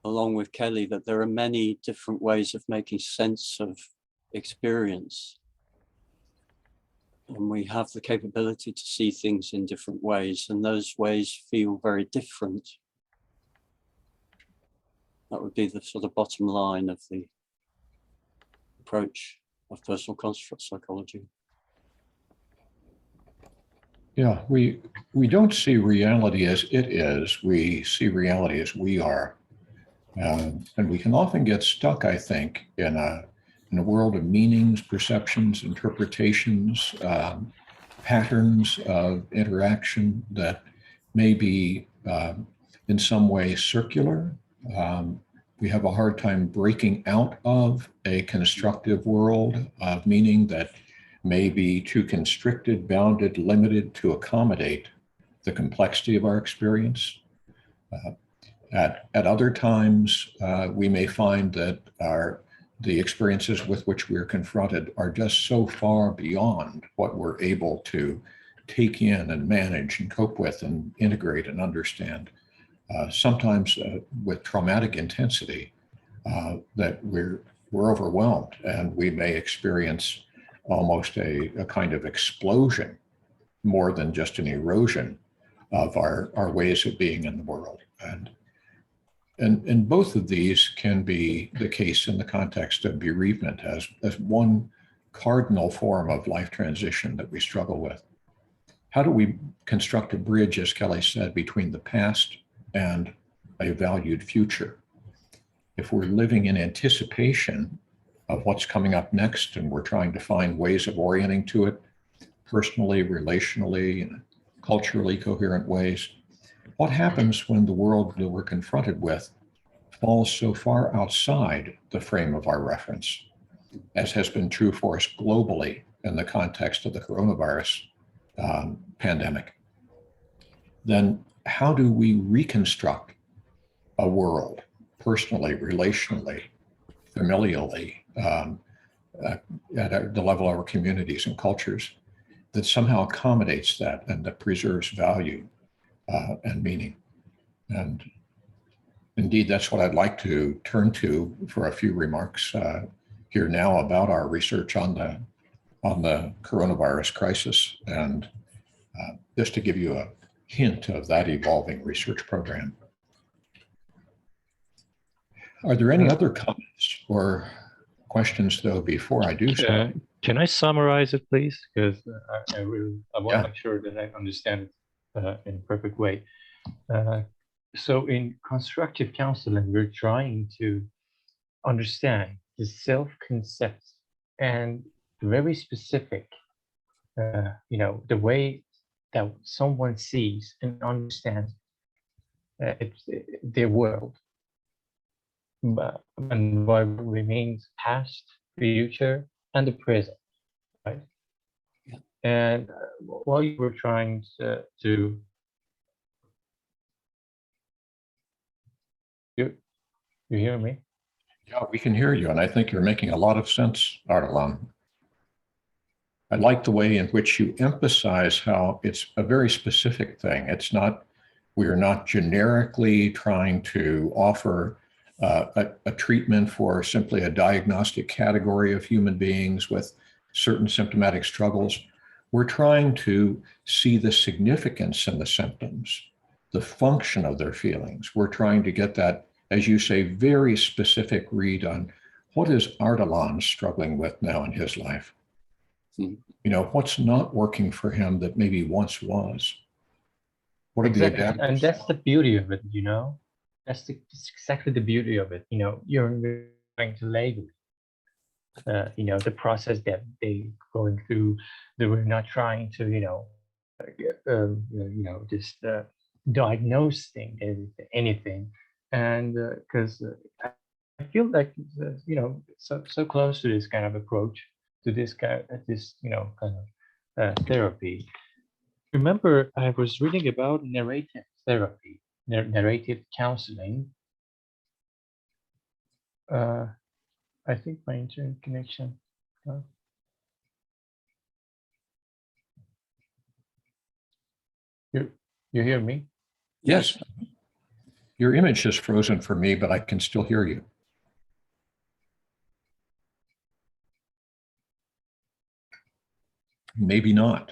[SPEAKER 1] along with Kelly, that there are many different ways of making sense of experience. And we have the capability to see things in different ways, and those ways feel very different. That would be the sort of bottom line of the approach of personal construct psychology.
[SPEAKER 2] Yeah, we don't see reality as it is. We see reality as we are. And we can often get stuck, I think, in a world of meanings, perceptions, interpretations, patterns of interaction that may be in some way circular. We have a hard time breaking out of a constructive world of meaning that may be too constricted, bounded, limited to accommodate the complexity of our experience. At other times, we may find that the experiences with which we're confronted are just so far beyond what we're able to take in and manage and cope with and integrate and understand. Sometimes with traumatic intensity, that we're overwhelmed, and we may experience almost a kind of explosion more than just an erosion of our ways of being in the world. And both of these can be the case in the context of bereavement as one cardinal form of life transition that we struggle with. How do we construct a bridge, as Kelly said, between the past and a valued future? If we're living in anticipation of what's coming up next and we're trying to find ways of orienting to it personally, relationally, and culturally coherent ways, what happens when the world that we're confronted with falls so far outside the frame of our reference, as has been true for us globally in the context of the coronavirus pandemic? Then how do we reconstruct a world personally, relationally, familially, at the level of our communities and cultures that somehow accommodates that and that preserves value and meaning? And indeed, that's what I'd like to turn to for a few remarks here now about our research on the coronavirus crisis, and just to give you a hint of that evolving research program. Are there any other comments or questions, though, before I do so?
[SPEAKER 8] Can I summarize it, please? Because I want to make sure that I understand it in a perfect way. So in constructive counseling, we're trying to understand the self-concept and very specific, the way that someone sees and understands their world, and what remains past, future, and the present, right?
[SPEAKER 1] Yeah.
[SPEAKER 8] And while you were trying to you hear me?
[SPEAKER 2] Yeah, we can hear you, and I think you're making a lot of sense, Ardalan. I like the way in which you emphasize how it's a very specific thing. It's not, we are not generically trying to offer a treatment for simply a diagnostic category of human beings with certain symptomatic struggles. We're trying to see the significance in the symptoms, the function of their feelings. We're trying to get that, as you say, very specific read on what is Ardalan struggling with now in his life. What's not working for him that maybe once was? What are the adaptations?
[SPEAKER 8] And that's the beauty of it, that's exactly the beauty of it. You're trying to label, the process that they going through. They were not trying to, just diagnose anything, and because I feel like so close to this kind of approach, to this kind of therapy. Remember, I was reading about narrative therapy, narrative counseling. I think my internet connection. You hear me?
[SPEAKER 2] Yes. Your image is frozen for me, but I can still hear you. Maybe not.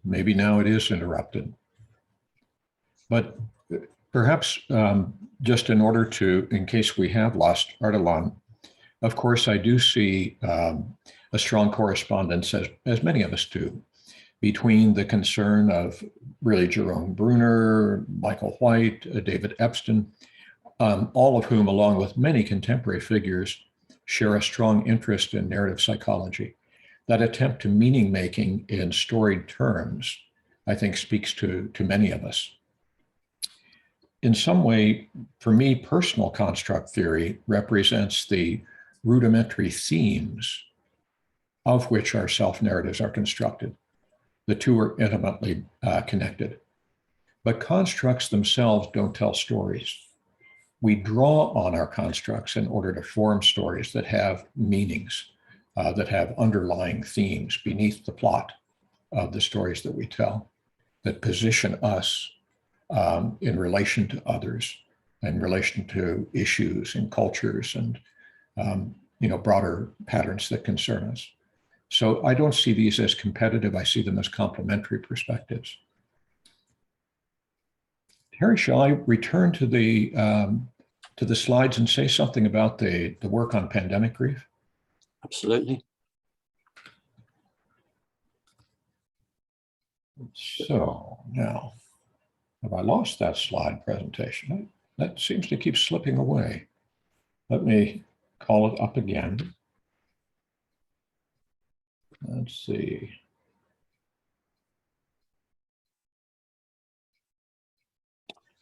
[SPEAKER 2] Maybe now it is interrupted. But perhaps just in order to, in case we have lost Ardalan, of course, I do see a strong correspondence, as many of us do, between the concern of really Jerome Bruner, Michael White, David Epstein, all of whom, along with many contemporary figures, share a strong interest in narrative psychology. That attempt to meaning making in storied terms, I think, speaks to many of us. In some way, for me, personal construct theory represents the rudimentary themes of which our self-narratives are constructed. The two are intimately connected. But constructs themselves don't tell stories. We draw on our constructs in order to form stories that have meanings, that have underlying themes beneath the plot of the stories that we tell, that position us in relation to others, in relation to issues and cultures and broader patterns that concern us. So I don't see these as competitive. I see them as complementary perspectives. Terry, shall I return to the slides and say something about the work on pandemic grief?
[SPEAKER 1] Absolutely.
[SPEAKER 2] So now, have I lost that slide presentation? That seems to keep slipping away. Let me call it up again. Let's see.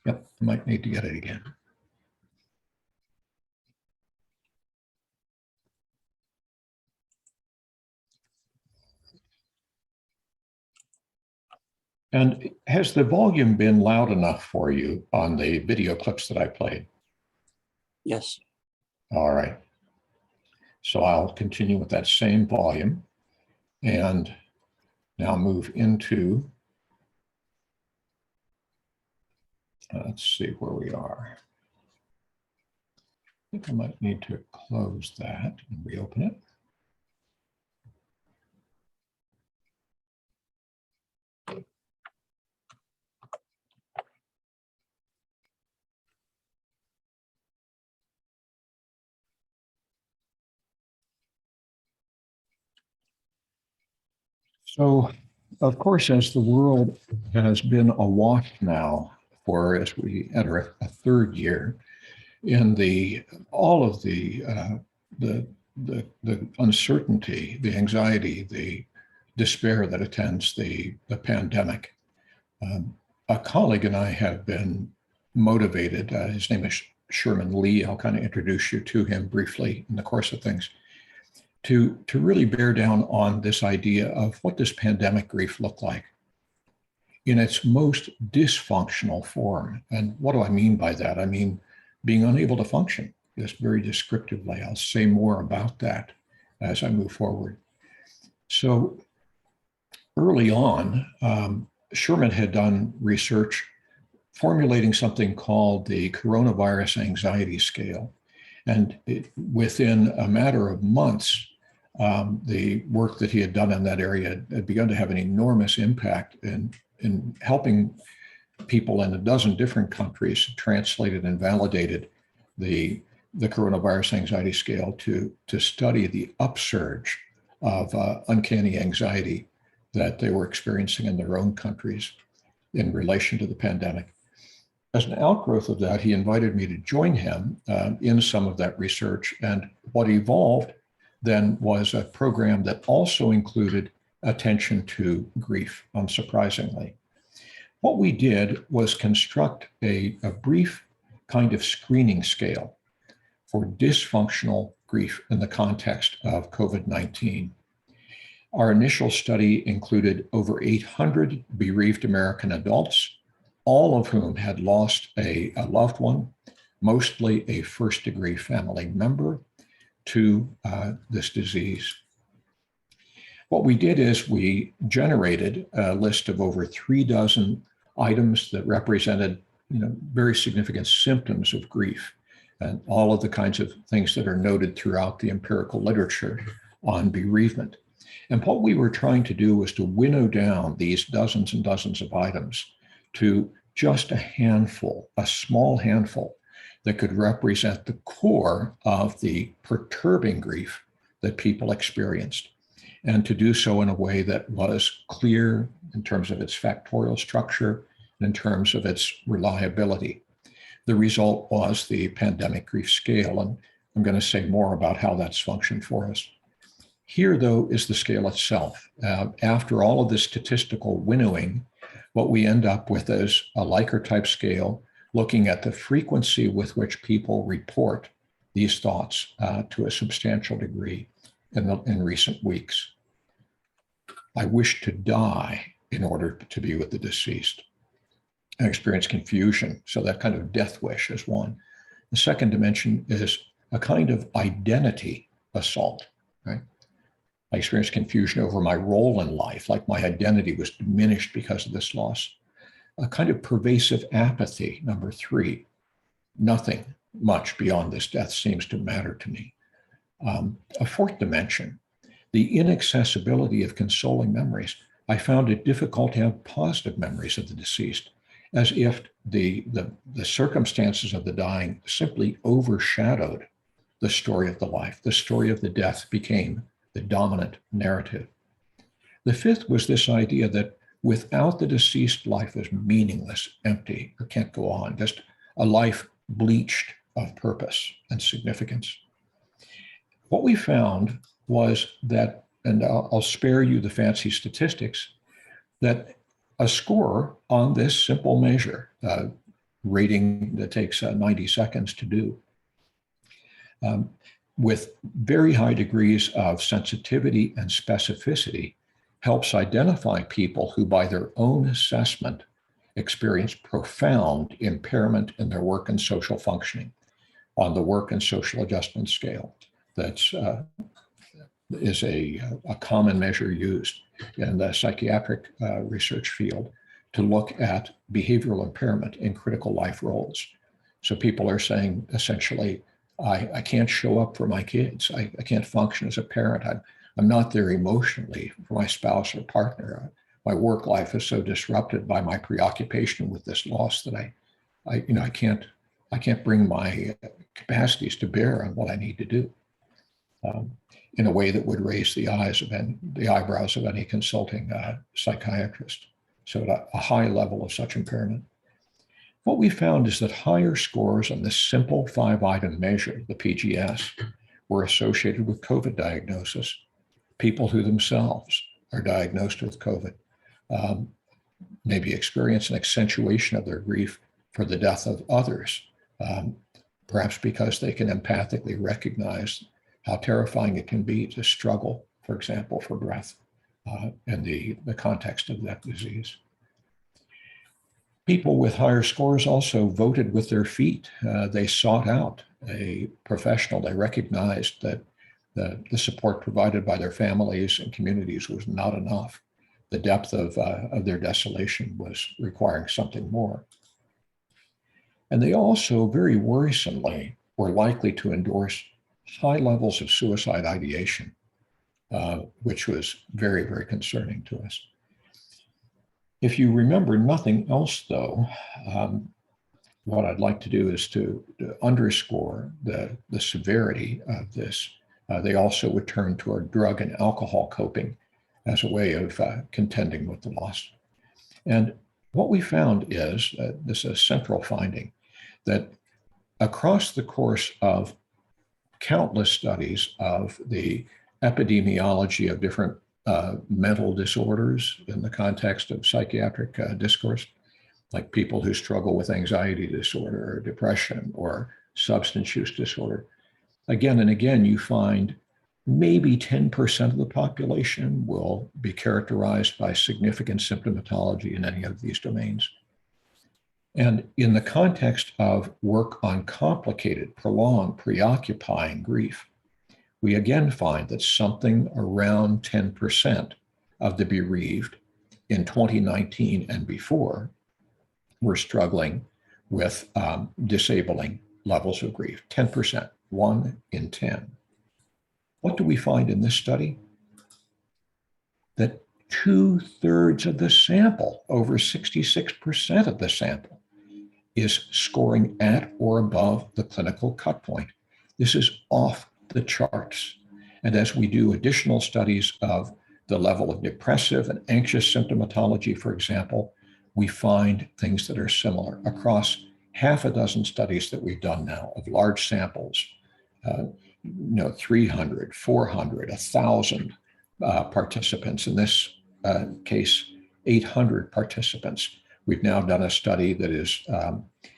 [SPEAKER 2] Yep, I might need to get it again. And has the volume been loud enough for you on the video clips that I played?
[SPEAKER 1] Yes.
[SPEAKER 2] All right. So I'll continue with that same volume and now move into, let's see where we are. I think I might need to close that and reopen it. So, of course, as the world has been awash now as we enter a third year, in all of the uncertainty, the anxiety, the despair that attends the pandemic, a colleague and I have been motivated. His name is Sherman Lee. I'll kind of introduce you to him briefly in the course of things. To really bear down on this idea of what does pandemic grief look like in its most dysfunctional form. And what do I mean by that? I mean, being unable to function, just very descriptively. I'll say more about that as I move forward. So early on, Sherman had done research formulating something called the coronavirus anxiety scale. And within a matter of months, the work that he had done in that area had begun to have an enormous impact in helping people in a dozen different countries translated and validated the coronavirus anxiety scale to study the upsurge of uncanny anxiety that they were experiencing in their own countries in relation to the pandemic. as an outgrowth of that, he invited me to join him in some of that research. And what evolved then was a program that also included attention to grief, unsurprisingly. What we did was construct a brief kind of screening scale for dysfunctional grief in the context of COVID-19. Our initial study included over 800 bereaved American adults, all of whom had lost a loved one, mostly a first-degree family member, to this disease. What we did is we generated a list of over 36 items that represented, very significant symptoms of grief, and all of the kinds of things that are noted throughout the empirical literature on bereavement. And what we were trying to do was to winnow down these dozens and dozens of items to just a handful, a small handful, that could represent the core of the perturbing grief that people experienced, and to do so in a way that was clear in terms of its factorial structure and in terms of its reliability. The result was the pandemic grief scale, and I'm going to say more about how that's functioned for us. Here, though, is the scale itself. After all of this statistical winnowing, what we end up with is a Likert type scale looking at the frequency with which people report these thoughts to a substantial degree in recent weeks. I wish to die in order to be with the deceased. I experience confusion, so that kind of death wish is one. The second dimension is a kind of identity assault, right? I experienced confusion over my role in life, like my identity was diminished because of this loss. A kind of pervasive apathy, number three. Nothing much beyond this death seems to matter to me. A fourth dimension, the inaccessibility of consoling memories. I found it difficult to have positive memories of the deceased, as if the circumstances of the dying simply overshadowed the story of the life. The story of the death became the dominant narrative. The fifth was this idea that without the deceased, life is meaningless, empty, or can't go on, just a life bleached of purpose and significance. What we found was that, and I'll spare you the fancy statistics, that a score on this simple measure, rating that takes 90 seconds to do, with very high degrees of sensitivity and specificity, helps identify people who, by their own assessment, experience profound impairment in their work and social functioning on the work and social adjustment scale. That's is a common measure used in the psychiatric research field to look at behavioral impairment in critical life roles. So people are saying, essentially, I can't show up for my kids. I can't function as a parent. I'm not there emotionally for my spouse or partner. My work life is so disrupted by my preoccupation with this loss that I can't bring my capacities to bear on what I need to do in a way that would raise the eyebrows of any consulting psychiatrist. So at a high level of such impairment. What we found is that higher scores on this simple 5-item measure, the PGS, were associated with COVID diagnosis. People who themselves are diagnosed with COVID maybe experience an accentuation of their grief for the death of others, perhaps because they can empathically recognize how terrifying it can be to struggle, for example, for breath in the context of that disease. People with higher scores also voted with their feet. They sought out a professional. They recognized that the support provided by their families and communities was not enough. The depth of their desolation was requiring something more. And they also, very worrisomely, were likely to endorse high levels of suicide ideation, which was very, very concerning to us. If you remember nothing else, though, what I'd like to do is to underscore the severity of this. They also would turn toward drug and alcohol coping as a way of contending with the loss. And what we found is, this is a central finding, that across the course of countless studies of the epidemiology of different mental disorders in the context of psychiatric discourse, like people who struggle with anxiety disorder or depression or substance use disorder, again and again, you find maybe 10% of the population will be characterized by significant symptomatology in any of these domains. And in the context of work on complicated, prolonged, preoccupying grief, we again find that something around 10% of the bereaved in 2019 and before were struggling with disabling levels of grief. 10%, 1 in 10. What do we find in this study? That 2/3 of the sample, over 66% of the sample, is scoring at or above the clinical cut point. This is off the charts. And as we do additional studies of the level of depressive and anxious symptomatology, for example, we find things that are similar across half a dozen studies that we've done now of large samples, 300, 400, 1,000 participants. In this case, 800 participants. We've now done a study that is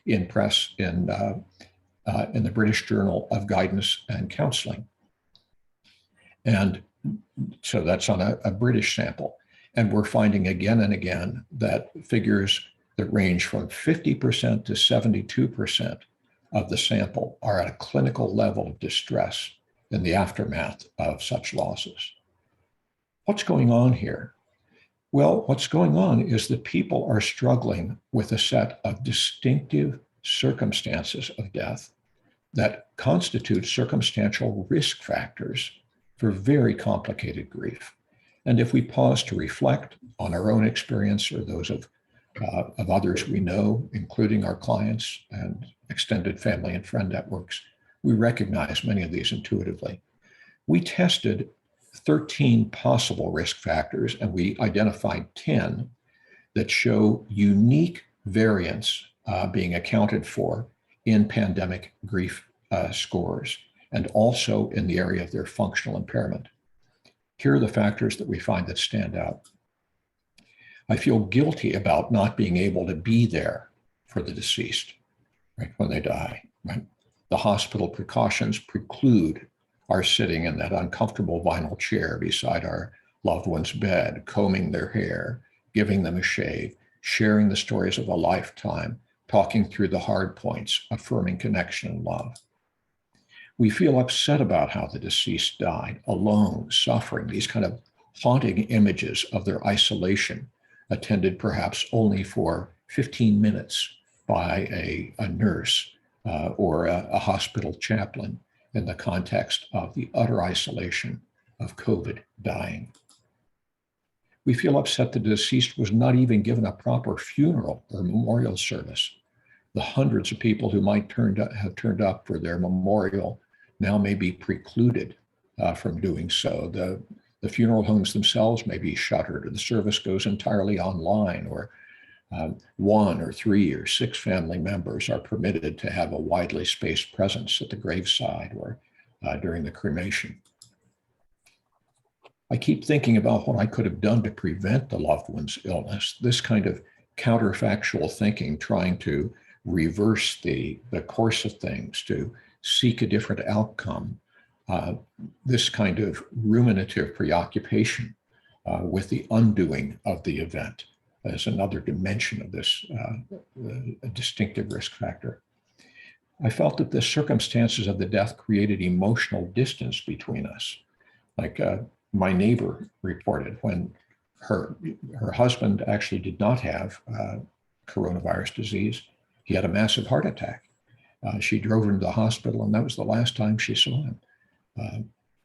[SPEAKER 2] in press in the British Journal of Guidance and Counseling. And so that's on a British sample. And we're finding again and again that figures that range from 50% to 72% of the sample are at a clinical level of distress in the aftermath of such losses. What's going on here? Well, what's going on is that people are struggling with a set of distinctive circumstances of death that constitute circumstantial risk factors for very complicated grief. And if we pause to reflect on our own experience or those of others we know, including our clients and extended family and friend networks, we recognize many of these intuitively. We tested 13 possible risk factors, and we identified 10 that show unique variants being accounted for in pandemic grief scores, and also in the area of their functional impairment. Here are the factors that we find that stand out. I feel guilty about not being able to be there for the deceased, right, when they die. Right? The hospital precautions preclude our sitting in that uncomfortable vinyl chair beside our loved one's bed, combing their hair, giving them a shave, sharing the stories of a lifetime, talking through the hard points, affirming connection and love. We feel upset about how the deceased died, alone, suffering, these kind of haunting images of their isolation, attended perhaps only for 15 minutes by a nurse or a hospital chaplain in the context of the utter isolation of COVID dying. We feel upset the deceased was not even given a proper funeral or memorial service. The hundreds of people who might have turned up for their memorial now may be precluded from doing so. The funeral homes themselves may be shuttered, or the service goes entirely online, or 1 or 3 or 6 family members are permitted to have a widely spaced presence at the graveside or during the cremation. I keep thinking about what I could have done to prevent the loved one's illness. This kind of counterfactual thinking, trying to reverse the course of things, to seek a different outcome. This kind of ruminative preoccupation with the undoing of the event as another dimension of this distinctive risk factor. I felt that the circumstances of the death created emotional distance between us. Like my neighbor reported, when her husband actually did not have coronavirus disease, he had a massive heart attack. She drove him to the hospital, and that was the last time she saw him.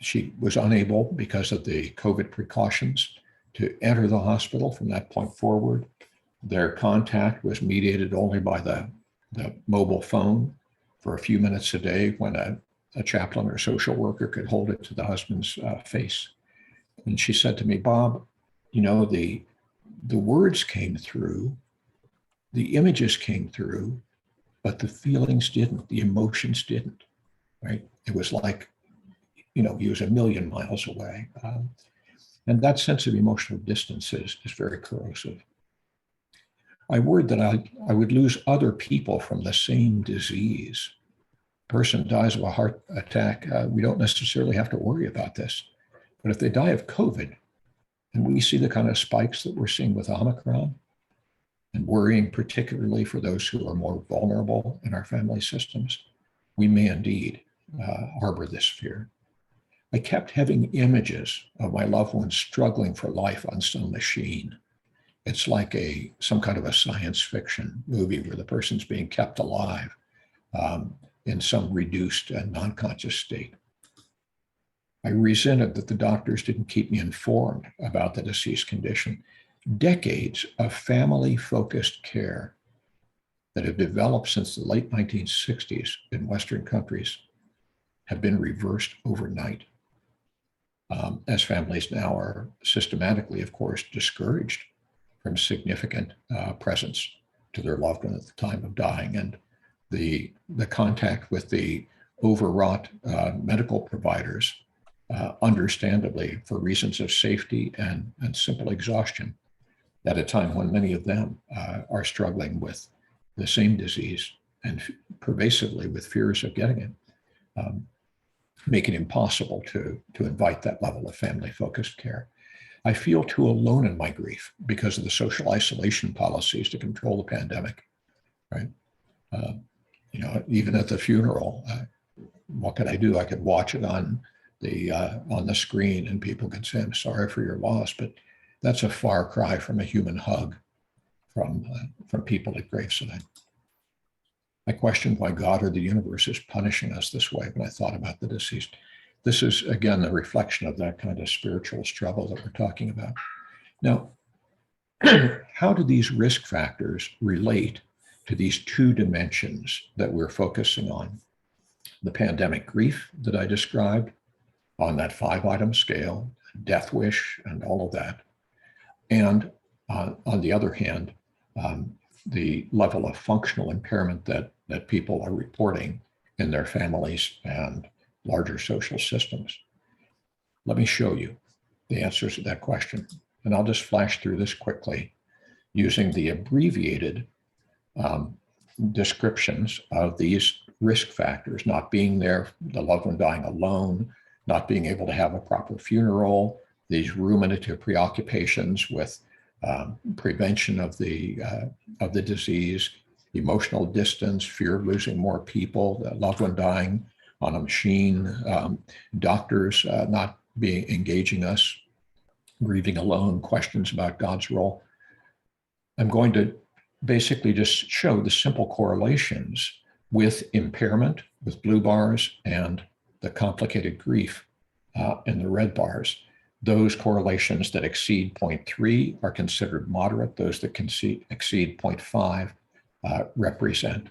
[SPEAKER 2] She was unable, because of the COVID precautions, to enter the hospital from that point forward. Their contact was mediated only by the mobile phone for a few minutes a day, when a chaplain or social worker could hold it to the husband's face. And she said to me, "Bob, you know, the words came through, the images came through, but the feelings didn't, the emotions didn't, right? It was like, he was a million miles away. And that sense of emotional distance is very corrosive. I worried that I would lose other people from the same disease. Person dies of a heart attack, we don't necessarily have to worry about this. But if they die of COVID, and we see the kind of spikes that we're seeing with Omicron, and worrying particularly for those who are more vulnerable in our family systems, we may indeed harbor this fear. I kept having images of my loved ones struggling for life on some machine. It's like some kind of a science fiction movie where the person's being kept alive in some reduced and non-conscious state. I resented that the doctors didn't keep me informed about the deceased condition. Decades of family-focused care that have developed since the late 1960s in Western countries have been reversed overnight. As families now are systematically, of course, discouraged from significant presence to their loved one at the time of dying. And the contact with the overwrought medical providers, understandably for reasons of safety and simple exhaustion, at a time when many of them are struggling with the same disease and pervasively with fears of getting it, make it impossible to invite that level of family-focused care. I feel too alone in my grief because of the social isolation policies to control the pandemic, right? Even at the funeral, what could I do? I could watch it on the screen and people can say, I'm sorry for your loss, but that's a far cry from a human hug from people at graveside. I questioned why God or the universe is punishing us this way when I thought about the deceased. This is, again, the reflection of that kind of spiritual struggle that we're talking about. Now, how do these risk factors relate to these two dimensions that we're focusing on? The pandemic grief that I described on that 5-item scale, death wish, and all of that. And on the other hand, the level of functional impairment that people are reporting in their families and larger social systems. Let me show you the answers to that question. And I'll just flash through this quickly using the abbreviated descriptions of these risk factors: not being there, the loved one dying alone, not being able to have a proper funeral, these ruminative preoccupations with prevention of the disease, emotional distance, fear of losing more people, the loved one dying on a machine, doctors not engaging us, grieving alone, questions about God's role. I'm going to basically just show the simple correlations with impairment, with blue bars, and the complicated grief in the red bars. Those correlations that exceed 0.3 are considered moderate. Those that can exceed 0.5 represent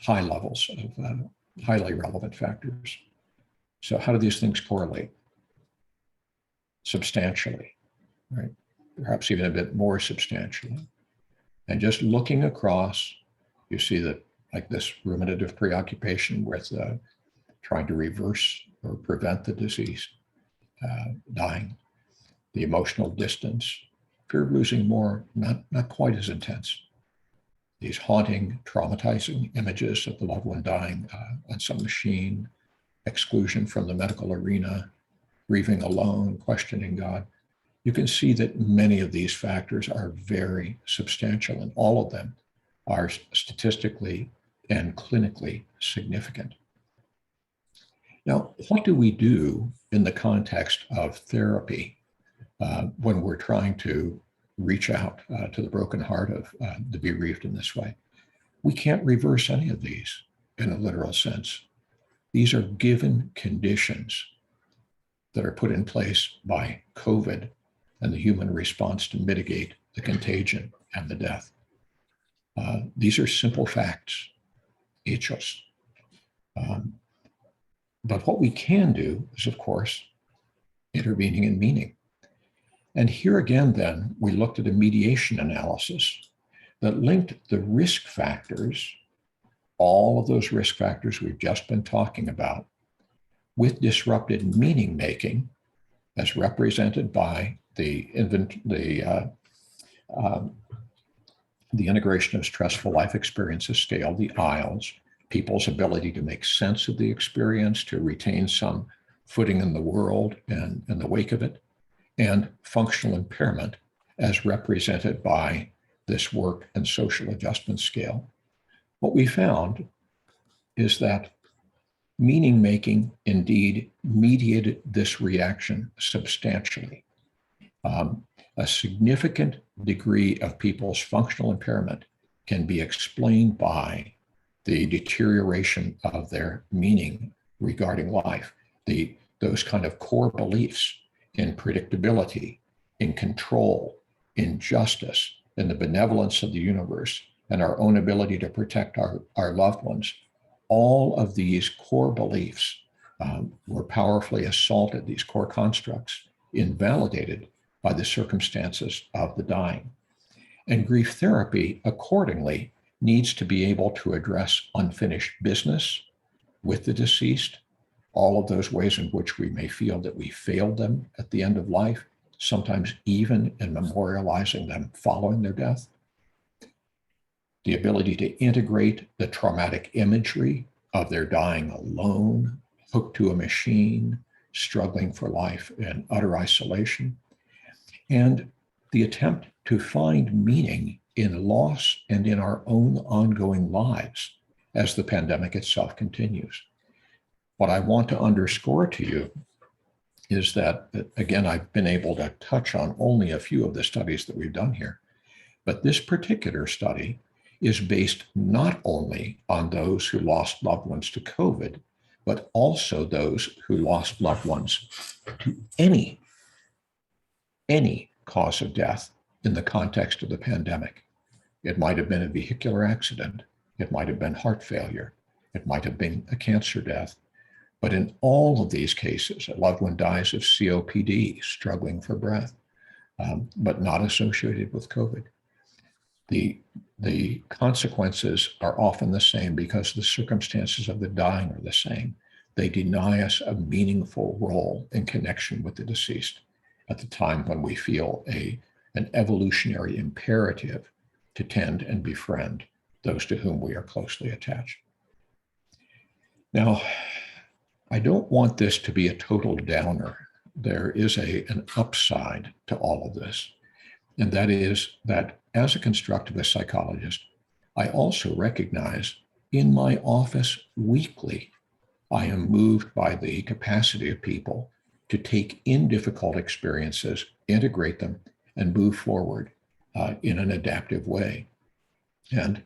[SPEAKER 2] high levels of highly relevant factors. So how do these things correlate? Substantially, right? Perhaps even a bit more substantially. And just looking across, you see that like this ruminative preoccupation with trying to reverse or prevent the disease, dying, the emotional distance, fear of losing more, not quite as intense. These haunting, traumatizing images of the loved one dying on some machine, exclusion from the medical arena, grieving alone, questioning God. You can see that many of these factors are very substantial, and all of them are statistically and clinically significant. Now, what do we do in the context of therapy when we're trying to reach out to the broken heart of the bereaved in this way? We can't reverse any of these in a literal sense. These are given conditions that are put in place by COVID and the human response to mitigate the contagion and the death. These are simple facts, hechos. But what we can do is, of course, intervening in meaning. And here again, then, we looked at a mediation analysis that linked the risk factors, all of those risk factors we've just been talking about, with disrupted meaning making, as represented by the integration of stressful life experiences scale, the aisles, people's ability to make sense of the experience, to retain some footing in the world and in the wake of it, and functional impairment as represented by this work and social adjustment scale. What we found is that meaning making indeed mediated this reaction substantially. A significant degree of people's functional impairment can be explained by the deterioration of their meaning regarding life, those kind of core beliefs in predictability, in control, in justice, in the benevolence of the universe, and our own ability to protect our loved ones. All of these core beliefs were powerfully assaulted, these core constructs, invalidated by the circumstances of the dying. And grief therapy, accordingly, needs to be able to address unfinished business with the deceased, all of those ways in which we may feel that we failed them at the end of life, sometimes even in memorializing them following their death. The ability to integrate the traumatic imagery of their dying alone, hooked to a machine, struggling for life in utter isolation, and the attempt to find meaning in loss and in our own ongoing lives as the pandemic itself continues. What I want to underscore to you is that, again, I've been able to touch on only a few of the studies that we've done here, but this particular study is based not only on those who lost loved ones to COVID, but also those who lost loved ones to any cause of death in the context of the pandemic. It might have been a vehicular accident. It might have been heart failure. It might have been a cancer death. But in all of these cases, a loved one dies of COPD, struggling for breath, but not associated with COVID. The consequences are often the same because the circumstances of the dying are the same. They deny us a meaningful role in connection with the deceased at the time when we feel an evolutionary imperative to tend and befriend those to whom we are closely attached. Now, I don't want this to be a total downer. There is an upside to all of this, and that is that as a constructivist psychologist, I also recognize in my office weekly, I am moved by the capacity of people to take in difficult experiences, integrate them, and move forward in an adaptive way. And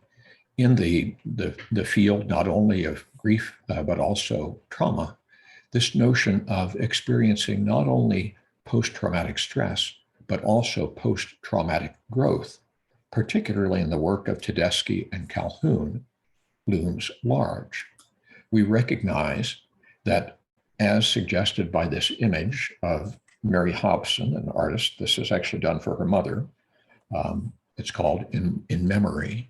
[SPEAKER 2] in the field, not only of grief, but also trauma, this notion of experiencing not only post-traumatic stress, but also post-traumatic growth, particularly in the work of Tedeschi and Calhoun, looms large. We recognize that, as suggested by this image of Mary Hobson, an artist, this is actually done for her mother. It's called In Memory.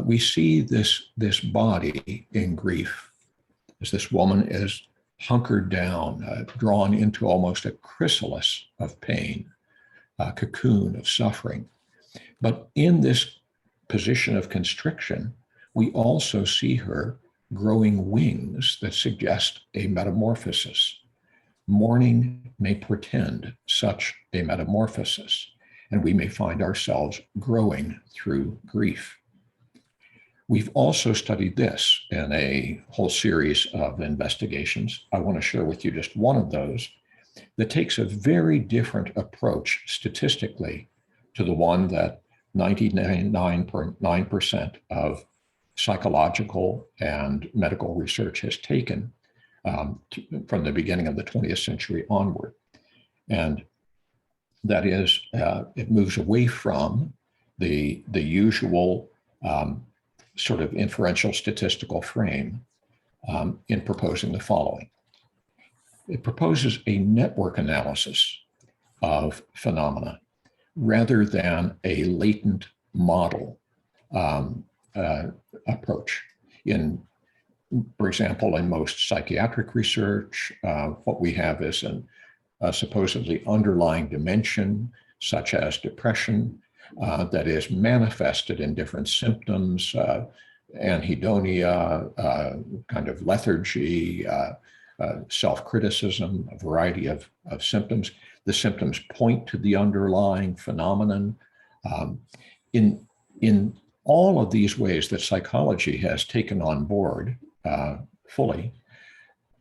[SPEAKER 2] We see this body in grief as this woman is hunkered down, drawn into almost a chrysalis of pain, a cocoon of suffering. But in this position of constriction, we also see her growing wings that suggest a metamorphosis. Mourning may portend such a metamorphosis, and we may find ourselves growing through grief. We've also studied this in a whole series of investigations. I want to share with you just one of those that takes a very different approach statistically to the one that 99.9% of psychological and medical research has taken from the beginning of the 20th century onward. And that is, it moves away from the usual sort of inferential statistical frame in proposing the following. It proposes a network analysis of phenomena rather than a latent model approach. For example, in most psychiatric research, what we have is a supposedly underlying dimension, such as depression, that is manifested in different symptoms, anhedonia, kind of lethargy, self-criticism, a variety of symptoms. The symptoms point to the underlying phenomenon. In all of these ways that psychology has taken on board fully,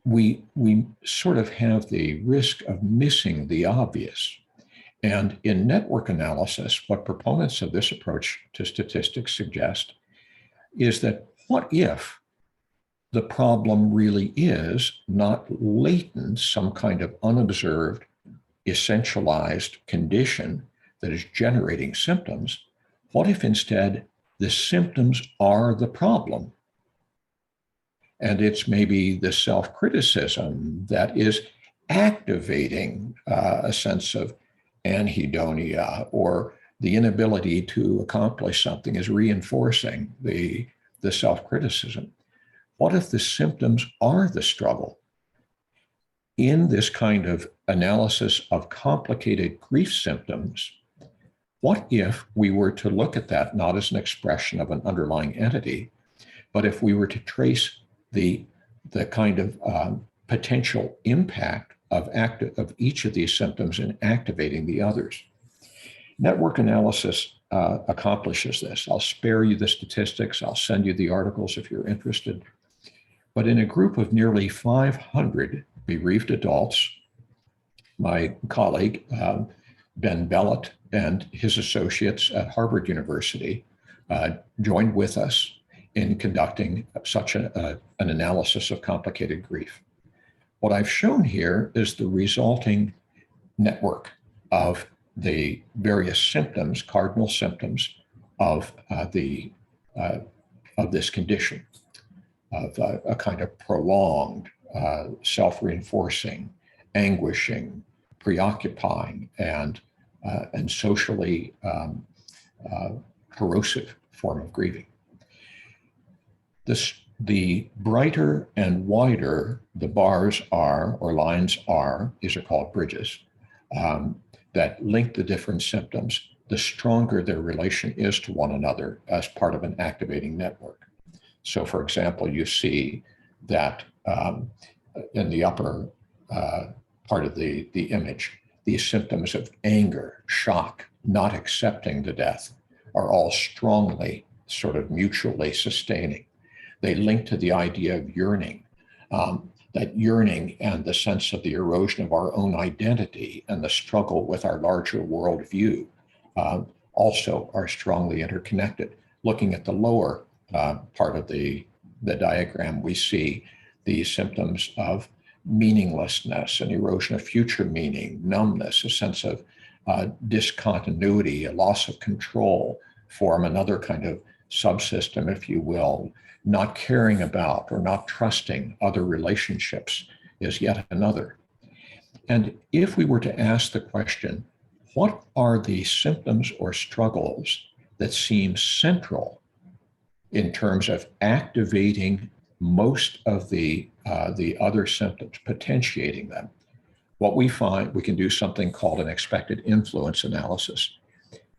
[SPEAKER 2] we sort of have the risk of missing the obvious. And in network analysis, what proponents of this approach to statistics suggest is that what if the problem really is not latent, some kind of unobserved, essentialized condition that is generating symptoms? What if instead the symptoms are the problem? And it's maybe the self-criticism that is activating a sense of anhedonia, or the inability to accomplish something is reinforcing the self-criticism. What if the symptoms are the struggle? In this kind of analysis of complicated grief symptoms, what if we were to look at that not as an expression of an underlying entity, but if we were to trace the kind of potential impact of each of these symptoms in activating the others? Network analysis accomplishes this. I'll spare you the statistics. I'll send you the articles if you're interested. But in a group of nearly 500 bereaved adults, my colleague, Ben Bellett, and his associates at Harvard University joined with us in conducting such an analysis of complicated grief. What I've shown here is the resulting network of the various symptoms, cardinal symptoms of this condition, of a kind of prolonged, self-reinforcing, anguishing, preoccupying, and socially corrosive form of grieving. The brighter and wider the bars are, or lines are, these are called bridges, that link the different symptoms, the stronger their relation is to one another as part of an activating network. So for example, you see that in the upper part of the image, these symptoms of anger, shock, not accepting the death are all strongly sort of mutually sustaining. They link to the idea of yearning, that yearning and the sense of the erosion of our own identity and the struggle with our larger worldview also are strongly interconnected. Looking at the lower part of the diagram, we see the symptoms of meaninglessness and erosion of future meaning, numbness, a sense of discontinuity, a loss of control, form another kind of subsystem, if you will. Not caring about or not trusting other relationships is yet another. And if we were to ask the question, what are the symptoms or struggles that seem central in terms of activating most of the other symptoms, potentiating them? What we find, we can do something called an expected influence analysis.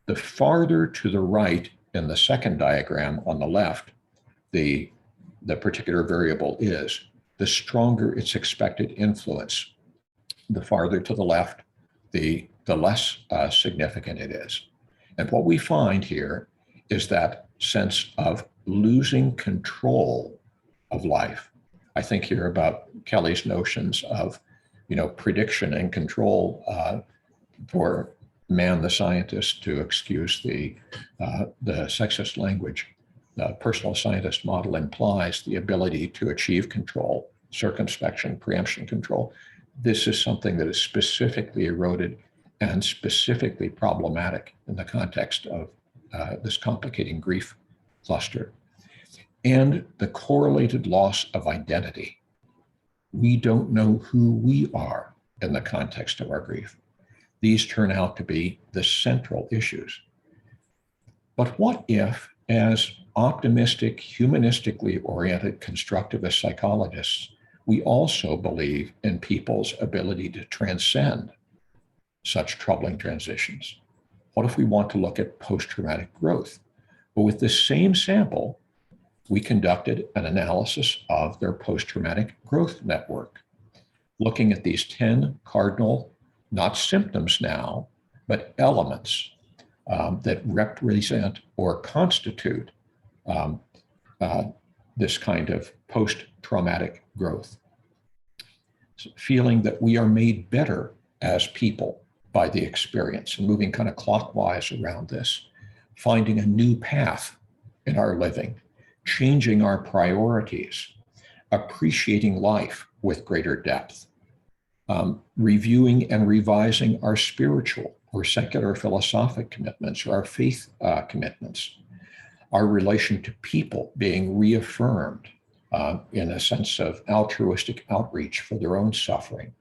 [SPEAKER 2] The farther to the right in the second diagram on the left, the particular variable is, the stronger its expected influence. The farther to the left, the less significant it is. And what we find here is that sense of losing control of life. I think here about Kelly's notions of, prediction and control for man, the scientist, to excuse the sexist language. The personal scientist model implies the ability to achieve control, circumspection, preemption control. This is something that is specifically eroded and specifically problematic in the context of this complicating grief cluster. And the correlated loss of identity. We don't know who we are in the context of our grief. These turn out to be the central issues. But what if, as optimistic, humanistically oriented constructivist psychologists, we also believe in people's ability to transcend such troubling transitions? What if we want to look at post-traumatic growth? But with the same sample, we conducted an analysis of their post-traumatic growth network, looking at these 10 cardinal, not symptoms now, but elements that represent or constitute this kind of post-traumatic growth. So feeling that we are made better as people by the experience, and moving kind of clockwise around this, finding a new path in our living, changing our priorities, appreciating life with greater depth, reviewing and revising our spiritual or secular philosophic commitments or our faith commitments, our relation to people being reaffirmed in a sense of altruistic outreach for their own suffering,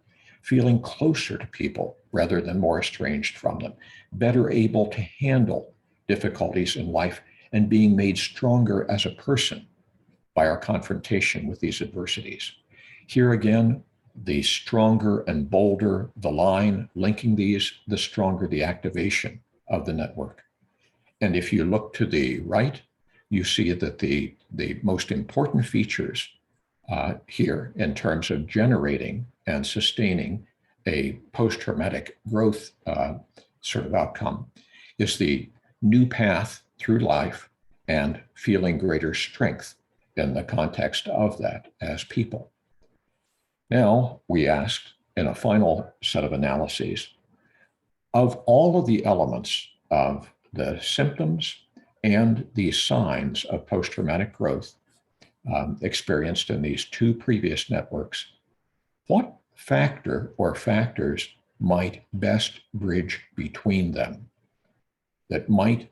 [SPEAKER 2] feeling closer to people rather than more estranged from them, better able to handle difficulties in life, and being made stronger as a person by our confrontation with these adversities. Here again, the stronger and bolder the line linking these, the stronger the activation of the network. And if you look to the right, you see that the most important features here in terms of generating and sustaining a post-traumatic growth sort of outcome is the new path through life and feeling greater strength in the context of that as people. Now, we asked in a final set of analyses, of all of the elements of the symptoms and the signs of post-traumatic growth experienced in these two previous networks, what factor or factors might best bridge between them that might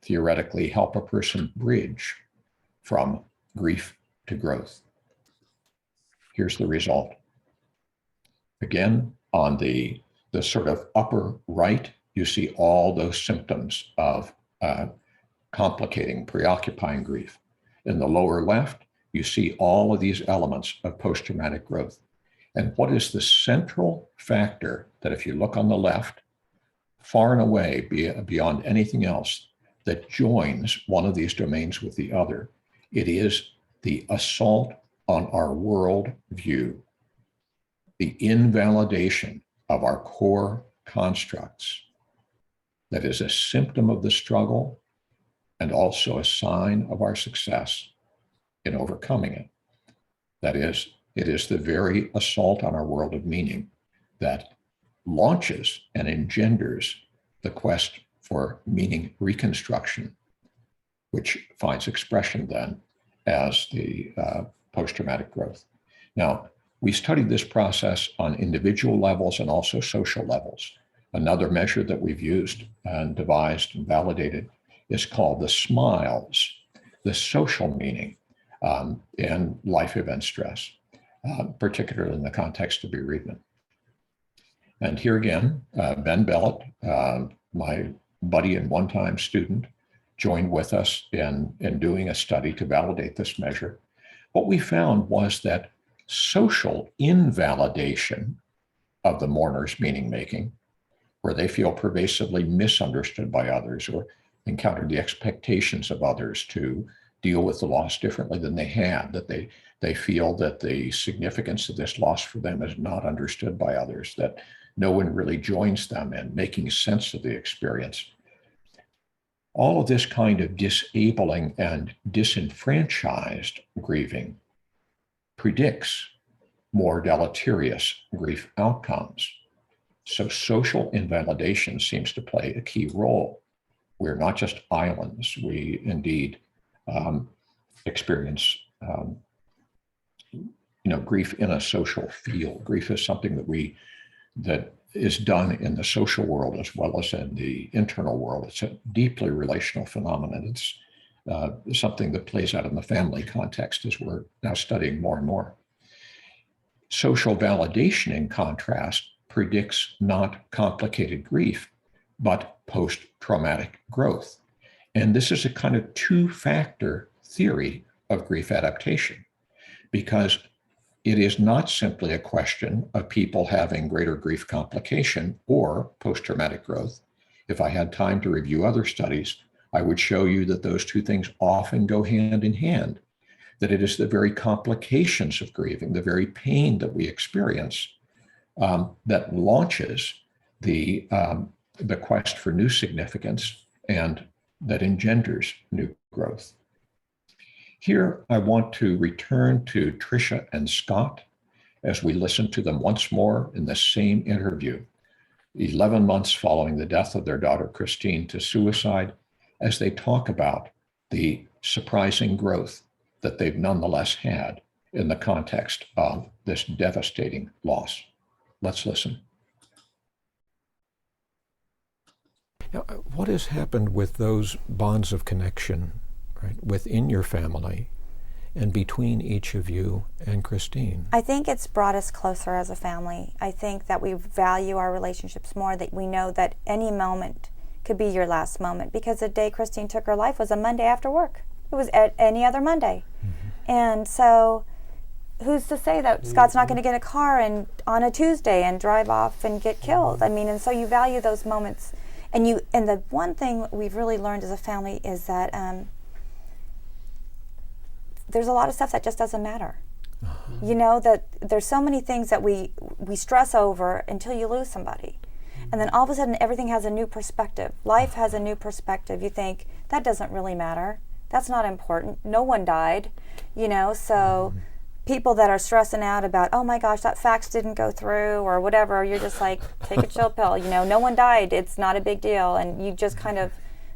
[SPEAKER 2] theoretically help a person bridge from grief to growth? Here's the result. Again, on the sort of upper right, you see all those symptoms of complicating, preoccupying grief. In the lower left, you see all of these elements of post-traumatic growth. And what is the central factor that, if you look on the left, far and away beyond anything else, that joins one of these domains with the other? It is the assault on our world view, the invalidation of our core constructs. That is a symptom of the struggle and also a sign of our success in overcoming it. That is, it is the very assault on our world of meaning that launches and engenders the quest for meaning reconstruction, which finds expression then as the post-traumatic growth. Now, we studied this process on individual levels and also social levels. Another measure that we've used and devised and validated is called the SMILES, the social meaning in life event stress, particularly in the context of bereavement. And here again, Ben Bellett, my buddy and one-time student, joined with us in doing a study to validate this measure. What we found was that social invalidation of the mourner's meaning making, where they feel pervasively misunderstood by others or encounter the expectations of others to deal with the loss differently than they had, that they feel that the significance of this loss for them is not understood by others, that no one really joins them in making sense of the experience. All of this kind of disabling and disenfranchised grieving predicts more deleterious grief outcomes. So social invalidation seems to play a key role. We're not just islands. We indeed experience grief in a social field. Grief is something that is done in the social world as well as in the internal world. It's a deeply relational phenomenon. It's something that plays out in the family context as we're now studying more and more. Social validation, in contrast, predicts not complicated grief, but post-traumatic growth. And this is a kind of two-factor theory of grief adaptation, because it is not simply a question of people having greater grief complication or post-traumatic growth. If I had time to review other studies, I would show you that those two things often go hand in hand, that it is the very complications of grieving, the very pain that we experience, that launches the quest for new significance and that engenders new growth. Here, I want to return to Tricia and Scott as we listen to them once more in the same interview, 11 months following the death of their daughter, Christine, to suicide, as they talk about the surprising growth that they've nonetheless had in the context of this devastating loss. Let's listen.
[SPEAKER 3] Now, what has happened with those bonds of connection, right, within your family and between each of you and Christine?
[SPEAKER 5] I think it's brought us closer as a family. I think that we value our relationships more, that we know that any moment could be your last moment, because the day Christine took her life was a Monday after work. It was any other Monday. Mm-hmm. And so who's to say that Scott's not going to get a car and on a Tuesday and drive off and get killed? I mean, and so you value those moments. And the one thing we've really learned as a family is that there's a lot of stuff that just doesn't matter. Uh-huh. You know, that there's so many things that we stress over until you lose somebody. And then all of a sudden everything has a new perspective. Life has a new perspective. You think, that doesn't really matter. That's not important. No one died, you know, so people that are stressing out about, oh my gosh, that fax didn't go through or whatever, you're just like, take a chill pill, you know, no one died, it's not a big deal, and you just kind of,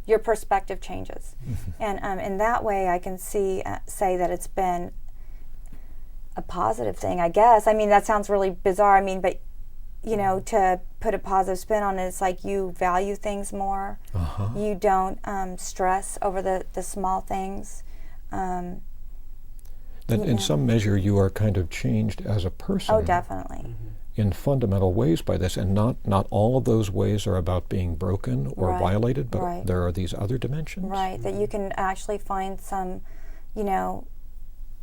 [SPEAKER 5] your perspective changes. And in that way, I can say that it's been a positive thing, I guess. I mean, that sounds really bizarre, I mean, but you know, to put a positive spin on it, it's like you value things more. Uh-huh. You don't stress over the small things.
[SPEAKER 3] That in some measure you are kind of changed as a person.
[SPEAKER 5] Oh, definitely.
[SPEAKER 3] In fundamental ways by this, and not all of those ways are about being broken or violated, but there are these other dimensions.
[SPEAKER 5] Right, that you can actually find some, you know,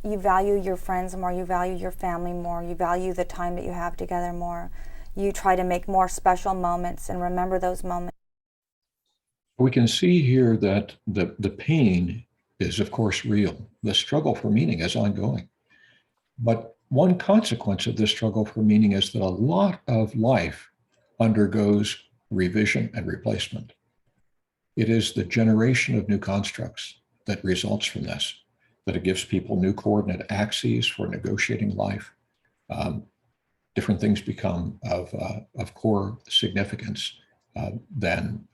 [SPEAKER 5] you value your friends more, you value your family more, you value the time that you have together more. You try to make more special moments and remember those moments.
[SPEAKER 2] We can see here that the pain is, of course, real. The struggle for meaning is ongoing. But one consequence of this struggle for meaning is that a lot of life undergoes revision and replacement. It is the generation of new constructs that results from this, that it gives people new coordinate axes for negotiating life. Different things become of core significance than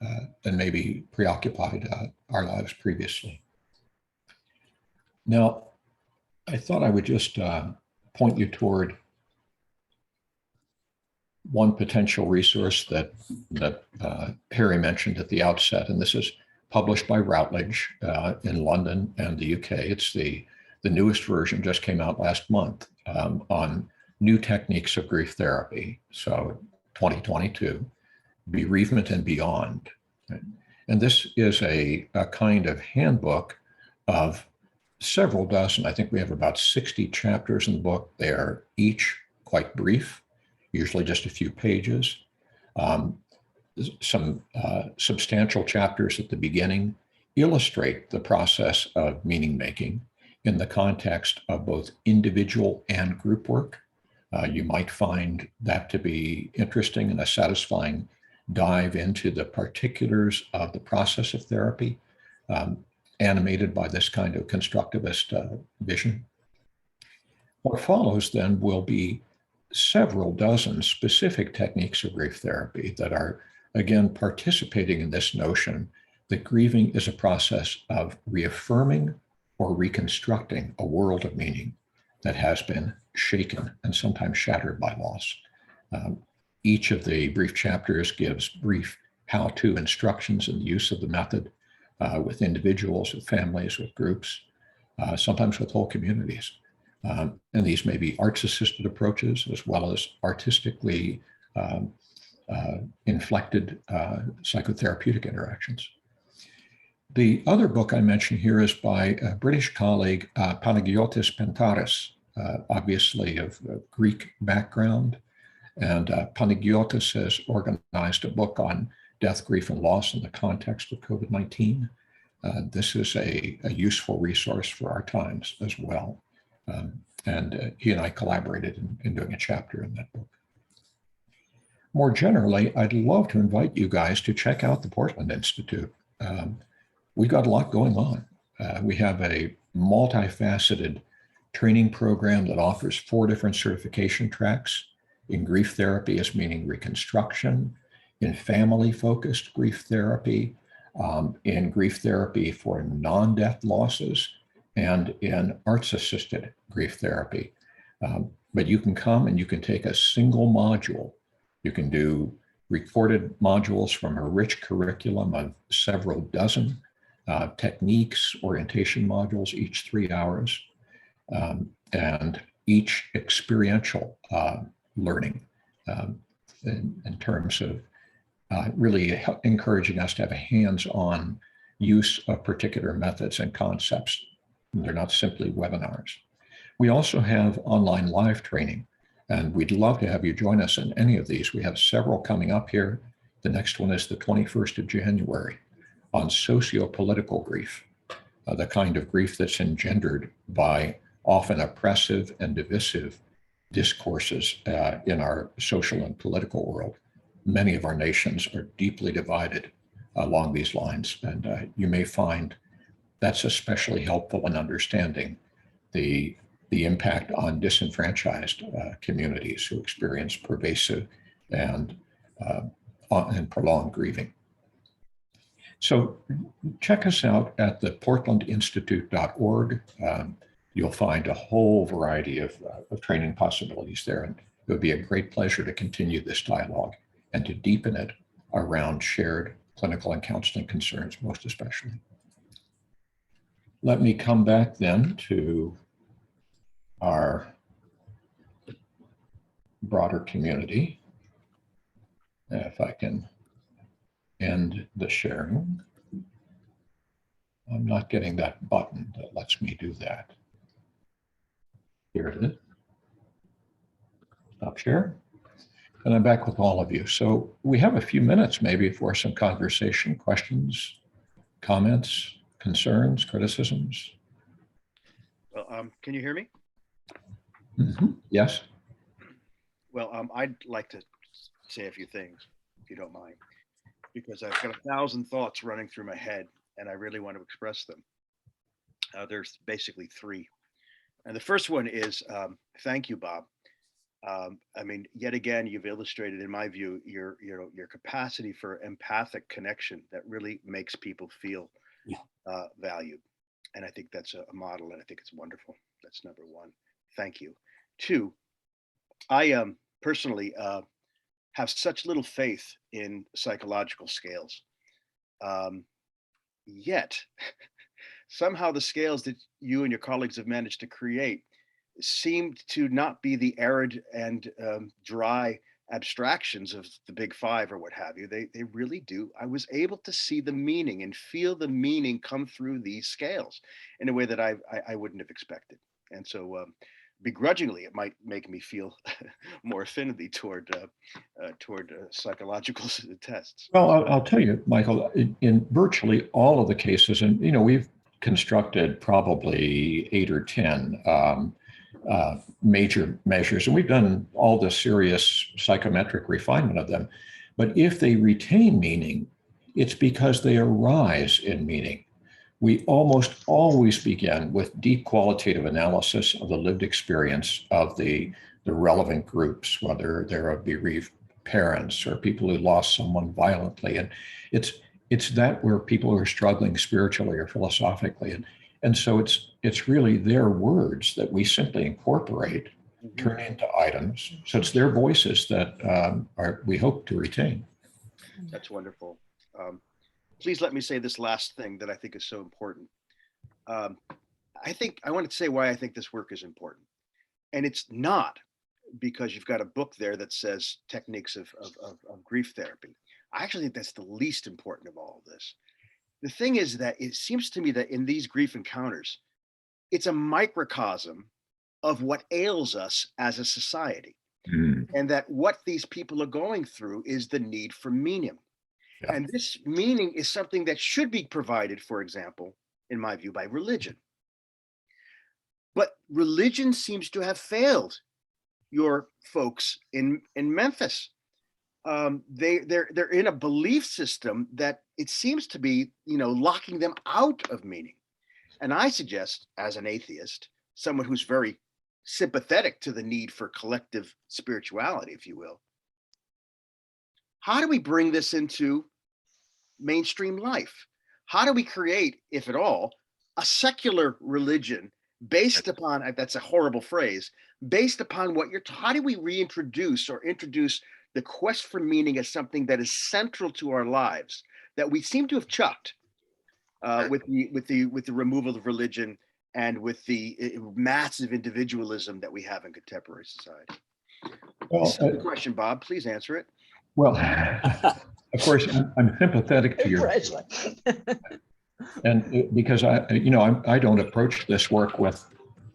[SPEAKER 2] maybe preoccupied our lives previously. Now, I thought I would just point you toward one potential resource that Harry mentioned at the outset, and this is published by Routledge in London and the UK. It's the newest version, just came out last month, on new techniques of grief therapy. So 2022, bereavement and beyond. And this is a kind of handbook of several dozen. I think we have about 60 chapters in the book. They are each quite brief, usually just a few pages. Some substantial chapters at the beginning illustrate the process of meaning making in the context of both individual and group work. You might find that to be interesting and a satisfying dive into the particulars of the process of therapy, animated by this kind of constructivist vision. What follows then will be several dozen specific techniques of grief therapy that are, again, participating in this notion that grieving is a process of reaffirming or reconstructing a world of meaning that has been shaken and sometimes shattered by loss. Each of the brief chapters gives brief how-to instructions in the use of the method with individuals, with families, with groups, sometimes with whole communities. And these may be arts-assisted approaches as well as artistically inflected psychotherapeutic interactions. The other book I mentioned here is by a British colleague, Panagiotis Pantaris, obviously of Greek background. And Panagiotis has organized a book on death, grief, and loss in the context of COVID-19. This is a useful resource for our times as well. And he and I collaborated in doing a chapter in that book. More generally, I'd love to invite you guys to check out the Portland Institute. We've got a lot going on. We have a multifaceted training program that offers 4 different certification tracks. In grief therapy, as meaning reconstruction, in family-focused grief therapy, in grief therapy for non-death losses, and in arts-assisted grief therapy. But you can come and you can take a single module. You can do recorded modules from a rich curriculum of several dozen techniques, orientation modules, each 3 hours, and each experiential learning in terms of really encouraging us to have a hands-on use of particular methods and concepts. They're not simply webinars. We also have online live training, and we'd love to have you join us in any of these. We have several coming up here. The next one is the 21st of January on socio-political grief, the kind of grief that's engendered by often oppressive and divisive discourses in our social and political world. Many of our nations are deeply divided along these lines, and you may find that's especially helpful in understanding the impact on disenfranchised communities who experience pervasive and prolonged grieving. So check us out at the portlandinstitute.org. You'll find a whole variety of training possibilities there, and it would be a great pleasure to continue this dialogue and to deepen it around shared clinical and counseling concerns, most especially. Let me come back then to our broader community. If I can end the sharing. I'm not getting that button that lets me do that. Here it is. Stop share. And I'm back with all of you. So we have a few minutes maybe for some conversation, questions, comments, concerns, criticisms.
[SPEAKER 9] Well, can you hear me?
[SPEAKER 2] Mm-hmm. Yes.
[SPEAKER 9] Well, I'd like to say a few things, if you don't mind, because I've got 1,000 thoughts running through my head, and I really want to express them. There's basically 3. And the first one is, thank you, Bob. I mean, yet again, you've illustrated, in my view, your capacity for empathic connection that really makes people feel valued. And I think that's a model, and I think it's wonderful. That's number 1. Thank you. 2, I personally have such little faith in psychological scales. Yet, somehow the scales that you and your colleagues have managed to create seemed to not be the arid and dry abstractions of the big 5 or what have you. They really do. I was able to see the meaning and feel the meaning come through these scales in a way that I wouldn't have expected. And so begrudgingly, it might make me feel more affinity toward psychological tests.
[SPEAKER 2] Well, I'll tell you, Michael, in virtually all of the cases, and we've constructed probably 8 or 10 major measures, and we've done all the serious psychometric refinement of them. But if they retain meaning, it's because they arise in meaning. We almost always begin with deep qualitative analysis of the lived experience of the relevant groups, whether they're bereaved parents or people who lost someone violently. And it's that where people are struggling spiritually or philosophically. And so it's really their words that we simply incorporate, turn into items. So it's their voices that we hope to retain.
[SPEAKER 9] That's wonderful. Please let me say this last thing that I think is so important. I wanted to say why I think this work is important. And it's not because you've got a book there that says techniques of grief therapy. I actually think that's the least important of all of this. the thing is that it seems to me that in these grief encounters, it's a microcosm of what ails us as a society. And that what these people are going through is the need for meaning.
[SPEAKER 2] Yeah.
[SPEAKER 9] And this meaning is something that should be provided, for example, in my view, by religion. But religion seems to have failed your folks in Memphis. They're in a belief system that it seems to be, locking them out of meaning. And I suggest, as an atheist, someone who's very sympathetic to the need for collective spirituality, if you will, how do we bring this into mainstream life? How do we create, if at all, a secular religion based upon, that's a horrible phrase, based upon what how do we reintroduce or introduce the quest for meaning as something that is central to our lives that we seem to have chucked with the removal of religion and with the massive individualism that we have in contemporary society?
[SPEAKER 2] Well,
[SPEAKER 9] this is the question, Bob. Please answer it.
[SPEAKER 2] Well, of course, I'm sympathetic to your, and because I don't approach this work with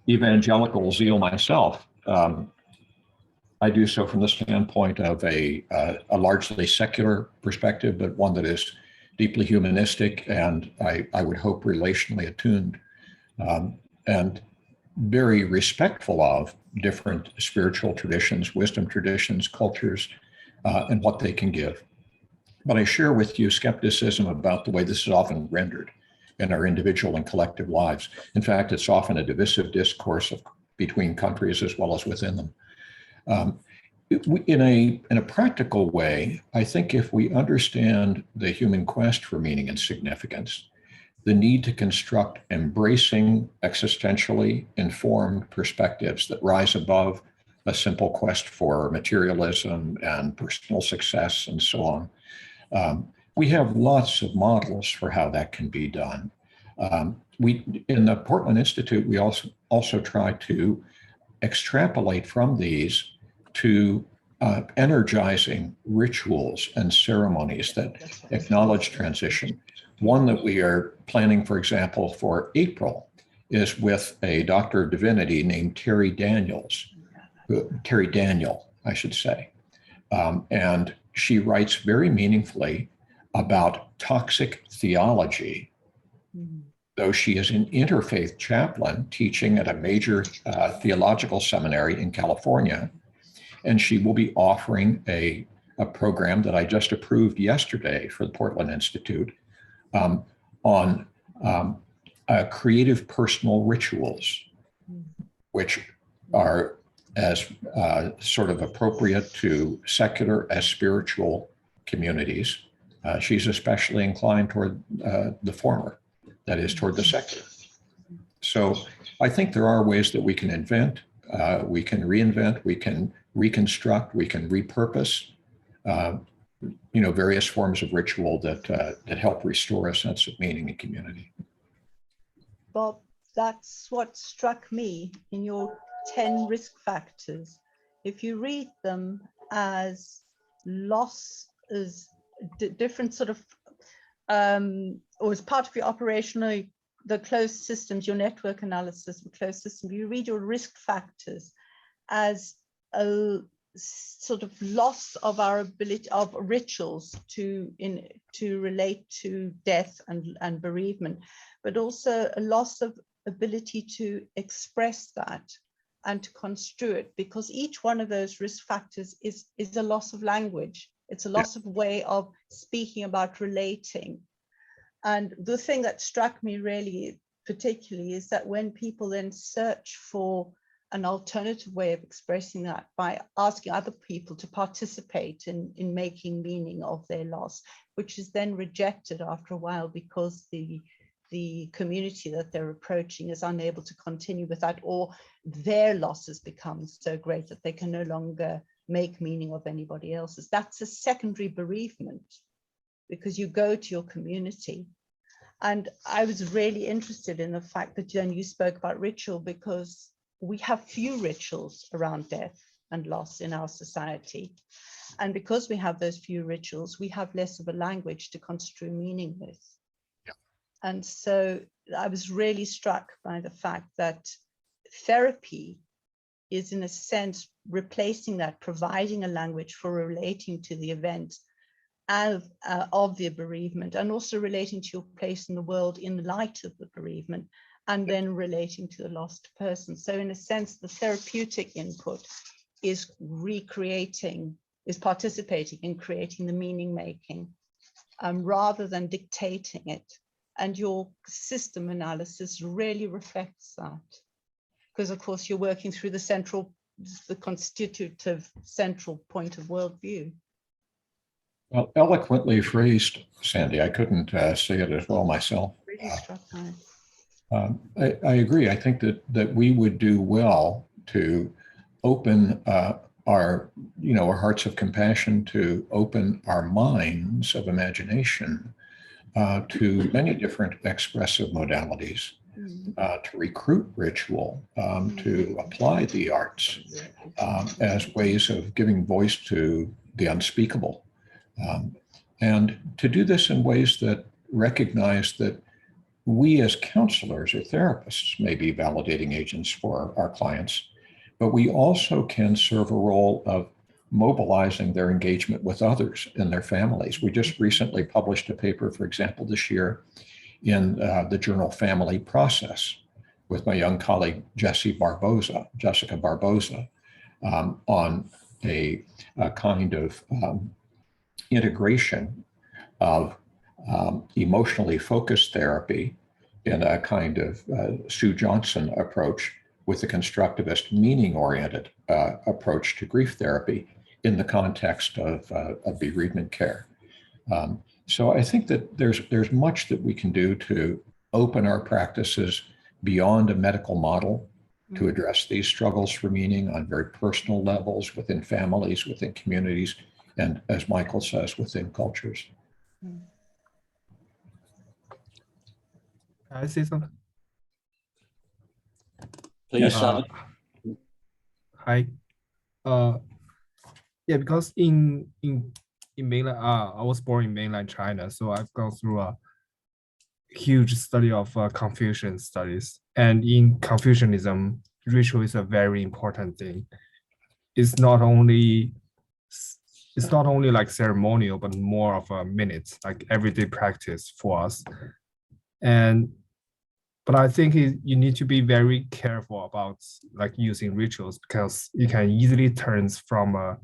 [SPEAKER 2] evangelical zeal myself. I do so from the standpoint of a largely secular perspective, but one that is deeply humanistic and I would hope relationally attuned, and very respectful of different spiritual traditions, wisdom traditions, cultures, and what they can give. But I share with you skepticism about the way this is often rendered in our individual and collective lives. In fact, it's often a divisive discourse between countries as well as within them. In a practical way, I think if we understand the human quest for meaning and significance, the need to construct embracing, existentially informed perspectives that rise above a simple quest for materialism and personal success and so on, we have lots of models for how that can be done. We, in the Portland Institute, we also try to extrapolate from these to energizing rituals and ceremonies that acknowledge transition. One that we are planning, for example, for April is with a doctor of divinity named Terry Daniel, I should say. And she writes very meaningfully about toxic theology, though she is an interfaith chaplain teaching at a major theological seminary in California. And she will be offering a program that I just approved yesterday for the Portland Institute on creative personal rituals, which are as sort of appropriate to secular as spiritual communities. She's especially inclined toward the former, that is, toward the secular. So I think there are ways that we can invent, we can reinvent, we can reconstruct, we can repurpose, various forms of ritual that help restore a sense of meaning and community.
[SPEAKER 10] Bob, that's what struck me in your 10 risk factors. If you read them as loss, as different sort of, or as part of your operational, the closed systems, your network analysis of closed systems, you read your risk factors as a sort of loss of our ability of rituals to relate to death and bereavement, but also a loss of ability to express that and to construe it, because each one of those risk factors is a loss of language. It's a loss of way of speaking about relating. And the thing that struck me really particularly is that when people then search for an alternative way of expressing that by asking other people to participate in making meaning of their loss, which is then rejected after a while because the community that they're approaching is unable to continue with that, or their losses become so great that they can no longer make meaning of anybody else's. That's a secondary bereavement, because you go to your community. And I was really interested in the fact that then you spoke about ritual, because we have few rituals around death and loss in our society. And because we have those few rituals, we have less of a language to construe meaning with. And so I was really struck by the fact that therapy is, in a sense, replacing that, providing a language for relating to the event of the bereavement, and also relating to your place in the world in light of the bereavement, and then relating to the lost person. So in a sense, the therapeutic input is recreating, is participating in creating the meaning making, rather than dictating it. And your system analysis really reflects that. Because of course you're working through the constitutive central point of worldview.
[SPEAKER 2] Well, eloquently phrased, Sandy. I couldn't say it as well myself.
[SPEAKER 10] Really struck me.
[SPEAKER 2] I agree. I think that we would do well to open our hearts of compassion, to open our minds of imagination to many different expressive modalities, to recruit ritual, to apply the arts as ways of giving voice to the unspeakable. And to do this in ways that recognize that we as counselors or therapists may be validating agents for our clients, but we also can serve a role of mobilizing their engagement with others and their families. We just recently published a paper, for example, this year in the journal Family Process with my young colleague, Jessica Barboza, on a kind of integration of emotionally focused therapy in a kind of Sue Johnson approach with a constructivist meaning-oriented approach to grief therapy in the context of bereavement care. So I think that there's much that we can do to open our practices beyond a medical model to address these struggles for meaning on very personal levels within families, within communities, and as Michael says, within cultures.
[SPEAKER 11] Can I say something?
[SPEAKER 1] Please,
[SPEAKER 11] hi. Yeah, because in mainland, I was born in mainland China, so I've gone through a huge study of Confucian studies, and in Confucianism, ritual is a very important thing. It's not only like ceremonial, but more of a minute, like everyday practice for us. But I think you need to be very careful about like using rituals, because it can easily turn from a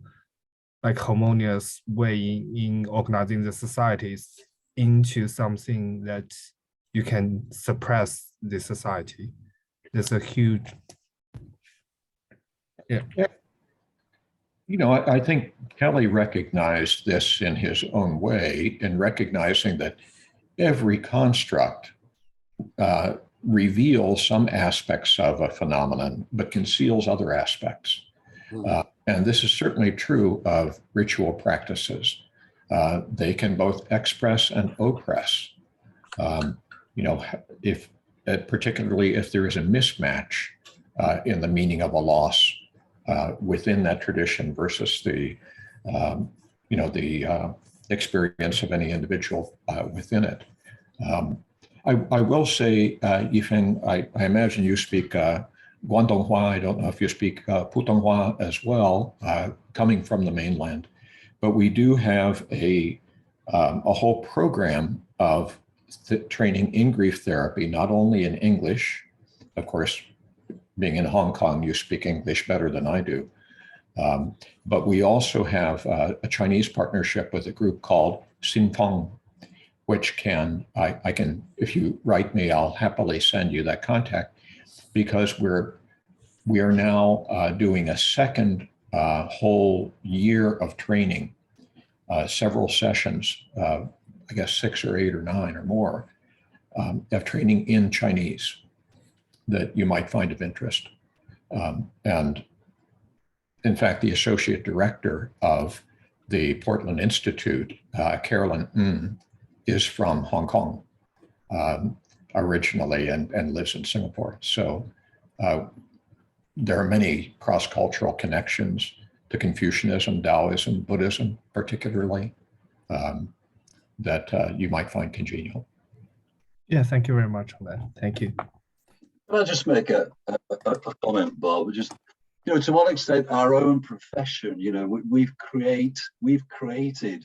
[SPEAKER 11] like harmonious way in organizing the societies into something that you can suppress the society. There's a huge, yeah.
[SPEAKER 2] I think Kelly recognized this in his own way, in recognizing that every construct reveals some aspects of a phenomenon, but conceals other aspects. And this is certainly true of ritual practices. They can both express and oppress. Particularly if there is a mismatch in the meaning of a loss within that tradition versus the experience of any individual within it. I will say, Yifeng, I imagine you speak Guangdonghua. I don't know if you speak Putonghua as well, coming from the mainland. But we do have a whole program of training in grief therapy, not only in English. Of course, being in Hong Kong, you speak English better than I do. But we also have a Chinese partnership with a group called Xinfeng, which I can, if you write me, I'll happily send you that contact, because we are now doing a second whole year of training, several sessions, I guess 6 or 8 or 9 or more, of training in Chinese that you might find of interest. And in fact, the associate director of the Portland Institute, Carolyn Ng, is from Hong Kong originally and lives in Singapore. So there are many cross-cultural connections to Confucianism, Taoism, Buddhism, particularly, that you might find congenial.
[SPEAKER 11] Yeah, thank you very much for that. Thank you.
[SPEAKER 12] Can I just make a comment, Bob? Just, you know, to what extent our own profession, you know, we've created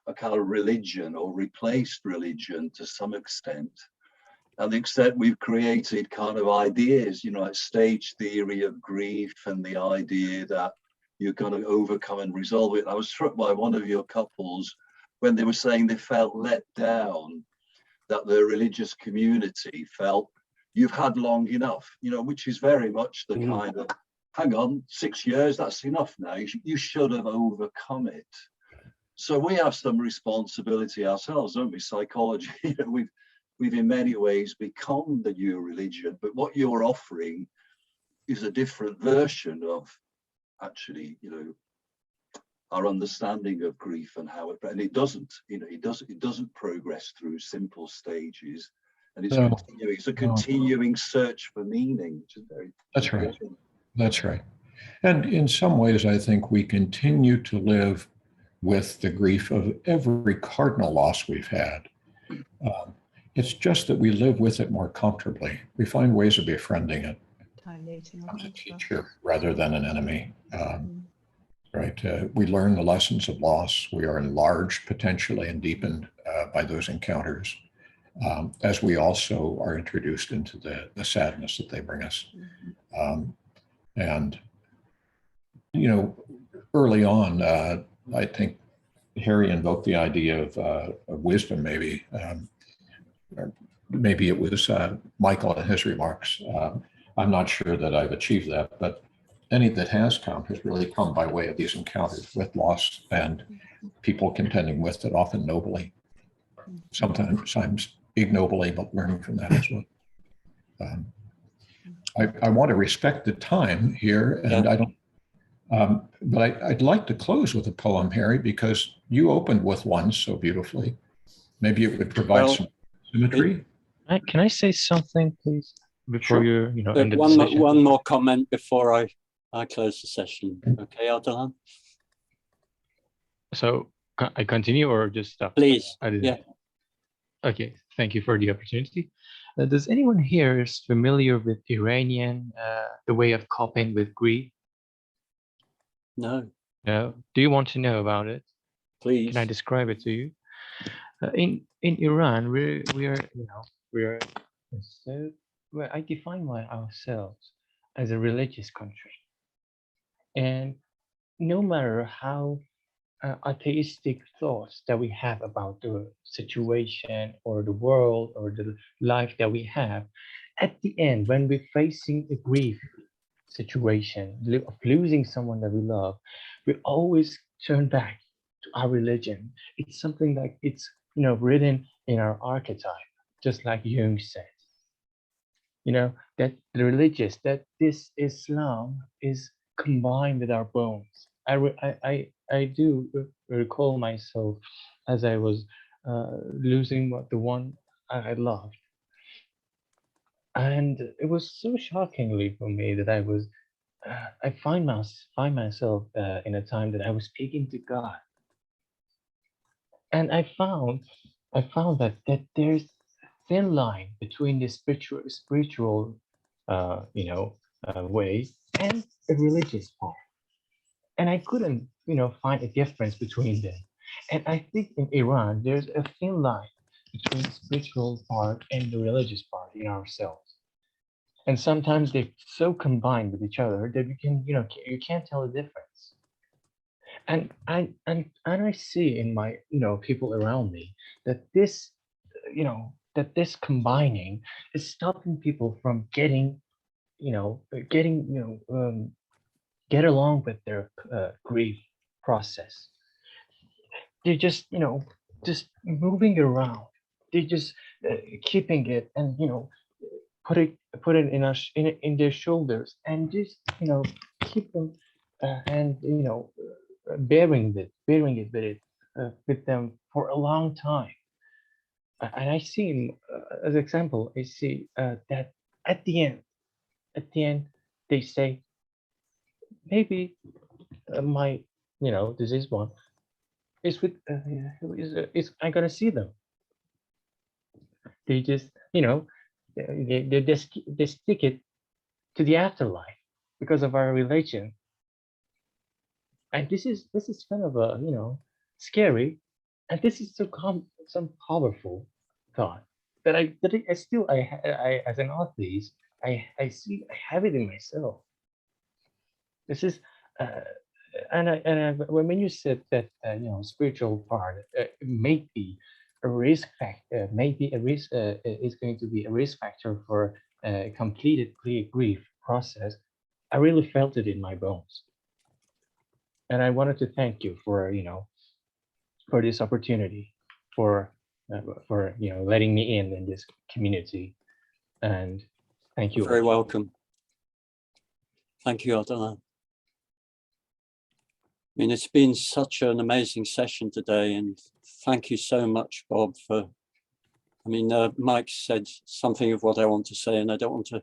[SPEAKER 12] a kind of religion or replaced religion to some extent. And the extent we've created kind of ideas, you know, like stage theory of grief and the idea that you're going to overcome and resolve it. I was struck by one of your couples when they were saying they felt let down, that the religious community felt you've had long enough, you know, which is very much the kind of, hang on, 6 years, that's enough now. You should have overcome it. So we have some responsibility ourselves, don't we? Psychology, you know, we've in many ways become the new religion, but what you're offering is a different version of actually, you know, our understanding of grief and how it, and it doesn't, you know, it doesn't progress through simple stages, and it's continuing. It's a continuing search for meaning, which is very.
[SPEAKER 2] That's right. That's right. And in some ways, I think we continue to live with the grief of every cardinal loss we've had. It's just that we live with it more comfortably. We find ways of befriending it as a teacher rather than an enemy. Right. We learn the lessons of loss. We are enlarged potentially and deepened by those encounters, as we also are introduced into the sadness that they bring us. And, you know, early on, I think Harry invoked the idea of wisdom, maybe. Or maybe it was Michael in his remarks. I'm not sure that I've achieved that, but any that has come has really come by way of these encounters with loss and people contending with it, often nobly, sometimes ignobly, but learning from that as well. I want to respect the time here, and I don't, but I'd like to close with a poem, Harry, because you opened with one so beautifully. Maybe it would provide some symmetry.
[SPEAKER 8] Can I say something, please, before
[SPEAKER 1] Sure.
[SPEAKER 8] you end the session?
[SPEAKER 1] One more comment before I close the session. Okay, Ardalan?
[SPEAKER 8] So I continue or just stop?
[SPEAKER 1] Please.
[SPEAKER 8] Yeah. Okay, thank you for the opportunity. Does anyone here is familiar with Iranian, the way of coping with grief?
[SPEAKER 1] No.
[SPEAKER 8] No. Do you want to know about it?
[SPEAKER 1] Please.
[SPEAKER 8] Can I describe it to you? In Iran, we are so, well, I define ourselves as a religious country, and no matter how atheistic thoughts that we have about the situation or the world or the life that we have, at the end, when we're facing a grief situation of losing someone that we love, we always turn back to our religion. It's something like it's, you know, written in our archetype, just like Jung said. You know, that the religious, that this Islam is combined with our bones. I do recall myself as I was losing the one I loved, and it was so shockingly for me that I find myself in a time that I was speaking to God, and I found that there's a thin line between the spiritual way and the religious part. And I couldn't, find a difference between them. And I think in Iran, there's a thin line between the spiritual part and the religious part in ourselves. And sometimes they're so combined with each other that you can't tell the difference. And I see in my, people around me that this, this combining is stopping people from get along with their grief process. They're just moving around. They're just keeping it and put it in their shoulders and just keep them and bearing it with them for a long time. And I see, as example, I see that at the end, they say, maybe my, this is one, is with, is I'm gonna see them. they just, you know, they stick it to the afterlife because of our religion. And this is kind of a, you know, scary, and this is some powerful thought that I still I as an atheist I have it in myself. This is when you said that you know, spiritual part may be a risk factor, maybe a risk is going to be a risk factor for completed grief process. I really felt it in my bones, and I wanted to thank you for, you know, for this opportunity, for you know, letting me in this community, and thank you.
[SPEAKER 1] You're very welcome. Thank you, Adela. I mean, it's been such an amazing session today, and thank you so much, Bob, for, I mean, Mike said something of what I want to say, and I don't want to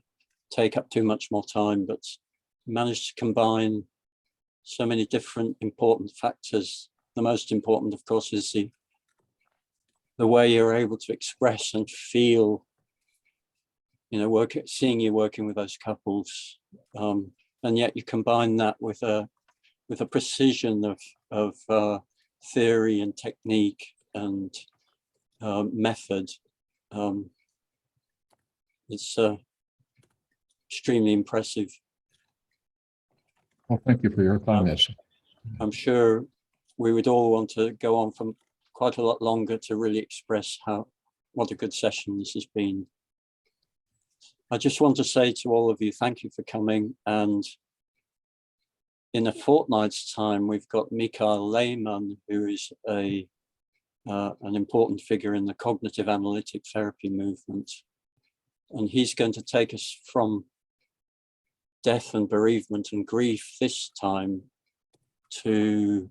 [SPEAKER 1] take up too much more time, but managed to combine so many different important factors. The most important, of course, is the way you're able to express and feel, you know, seeing you working with those couples, and yet you combine that with a precision of theory and technique and method. It's extremely impressive.
[SPEAKER 2] Well, thank you for your comments.
[SPEAKER 1] I'm sure we would all want to go on for quite a lot longer to really express what a good session this has been. I just want to say to all of you, thank you for coming. And in a fortnight's time, we've got Michael Lehmann, who is an important figure in the cognitive analytic therapy movement. And he's going to take us from death and bereavement and grief this time to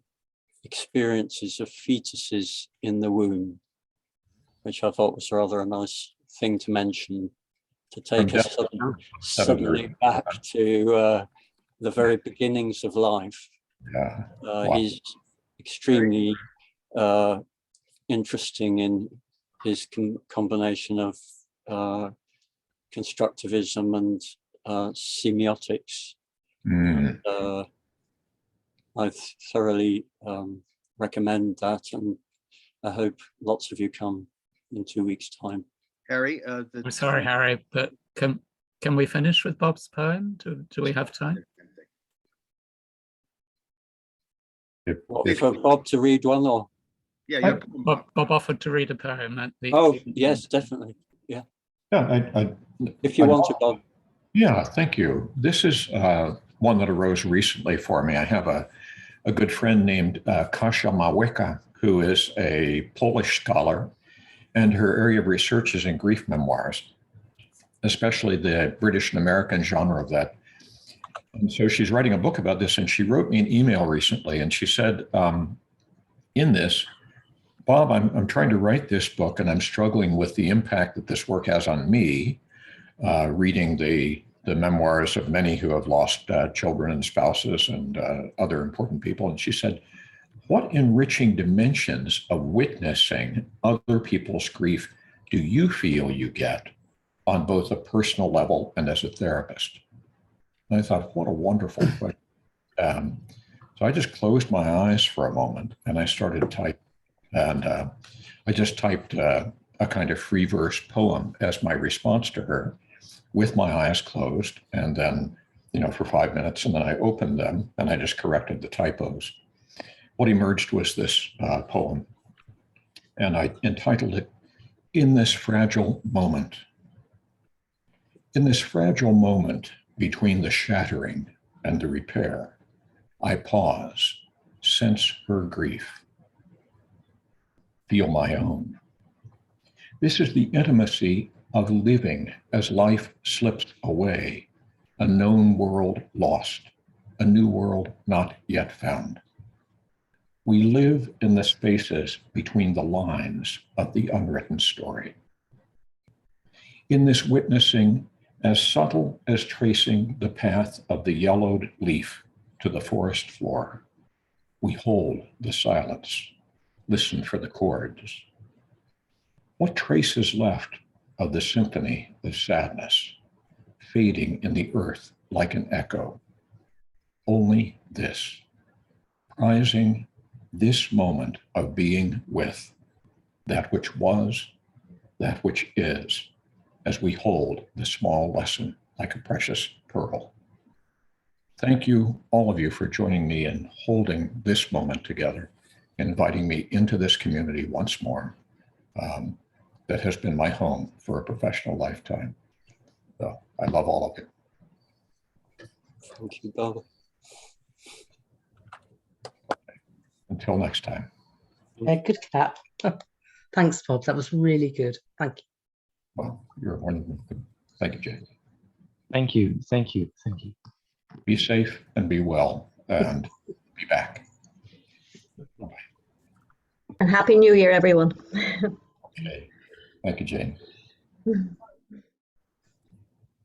[SPEAKER 1] experiences of fetuses in the womb, which I thought was rather a nice thing to mention, to take us suddenly back to the very beginnings of life.
[SPEAKER 2] Yeah. Wow.
[SPEAKER 1] He's extremely interesting in his combination of constructivism and semiotics. And, I thoroughly recommend that, and I hope lots of you come in 2 weeks' time.
[SPEAKER 9] Harry,
[SPEAKER 13] I'm sorry, Harry, but can we finish with Bob's poem? Do we have time?
[SPEAKER 1] For Bob to read one, or?
[SPEAKER 9] Yeah,
[SPEAKER 13] Bob offered to read a poem at the.
[SPEAKER 1] Oh, yes, definitely. Yeah.
[SPEAKER 2] Yeah,
[SPEAKER 1] if you want to, Bob.
[SPEAKER 2] Yeah, thank you. This is one that arose recently for me. I have a good friend named Kasia Małeka, who is a Polish scholar, and her area of research is in grief memoirs, especially the British and American genre of that. And so she's writing a book about this, and she wrote me an email recently, and she said, in this, Bob, I'm trying to write this book, and I'm struggling with the impact that this work has on me, reading the memoirs of many who have lost children and spouses and other important people. And she said, what enriching dimensions of witnessing other people's grief do you feel you get on both a personal level and as a therapist? And I thought, what a wonderful question. So I just closed my eyes for a moment and I started typing. And I just typed a kind of free verse poem as my response to her, with my eyes closed, and then, you know, for 5 minutes, and then I opened them and I just corrected the typos. What emerged was this poem, and I entitled it, In This Fragile Moment. In this fragile moment between the shattering and the repair, I pause, sense her grief, feel my own. This is the intimacy of living as life slips away, a known world lost, a new world not yet found. We live in the spaces between the lines of the unwritten story. In this witnessing, as subtle as tracing the path of the yellowed leaf to the forest floor, we hold the silence, listen for the chords. What trace is left of the symphony of sadness, fading in the earth like an echo. Only this, prizing this moment of being with that which was, that which is, as we hold the small lesson like a precious pearl. Thank you, all of you, for joining me in holding this moment together, inviting me into this community once more. That has been my home for a professional lifetime. So I love all of you.
[SPEAKER 1] Thank you, Bob.
[SPEAKER 2] Until next time.
[SPEAKER 14] Good clap. Thanks, Bob. That was really good. Thank you.
[SPEAKER 2] Well, you're one of them. Thank you, Jane.
[SPEAKER 8] Thank you. Thank you. Thank you.
[SPEAKER 2] Be safe and be well and be back. Bye-bye.
[SPEAKER 15] And Happy New Year, everyone.
[SPEAKER 2] Okay. Thank you, Jane.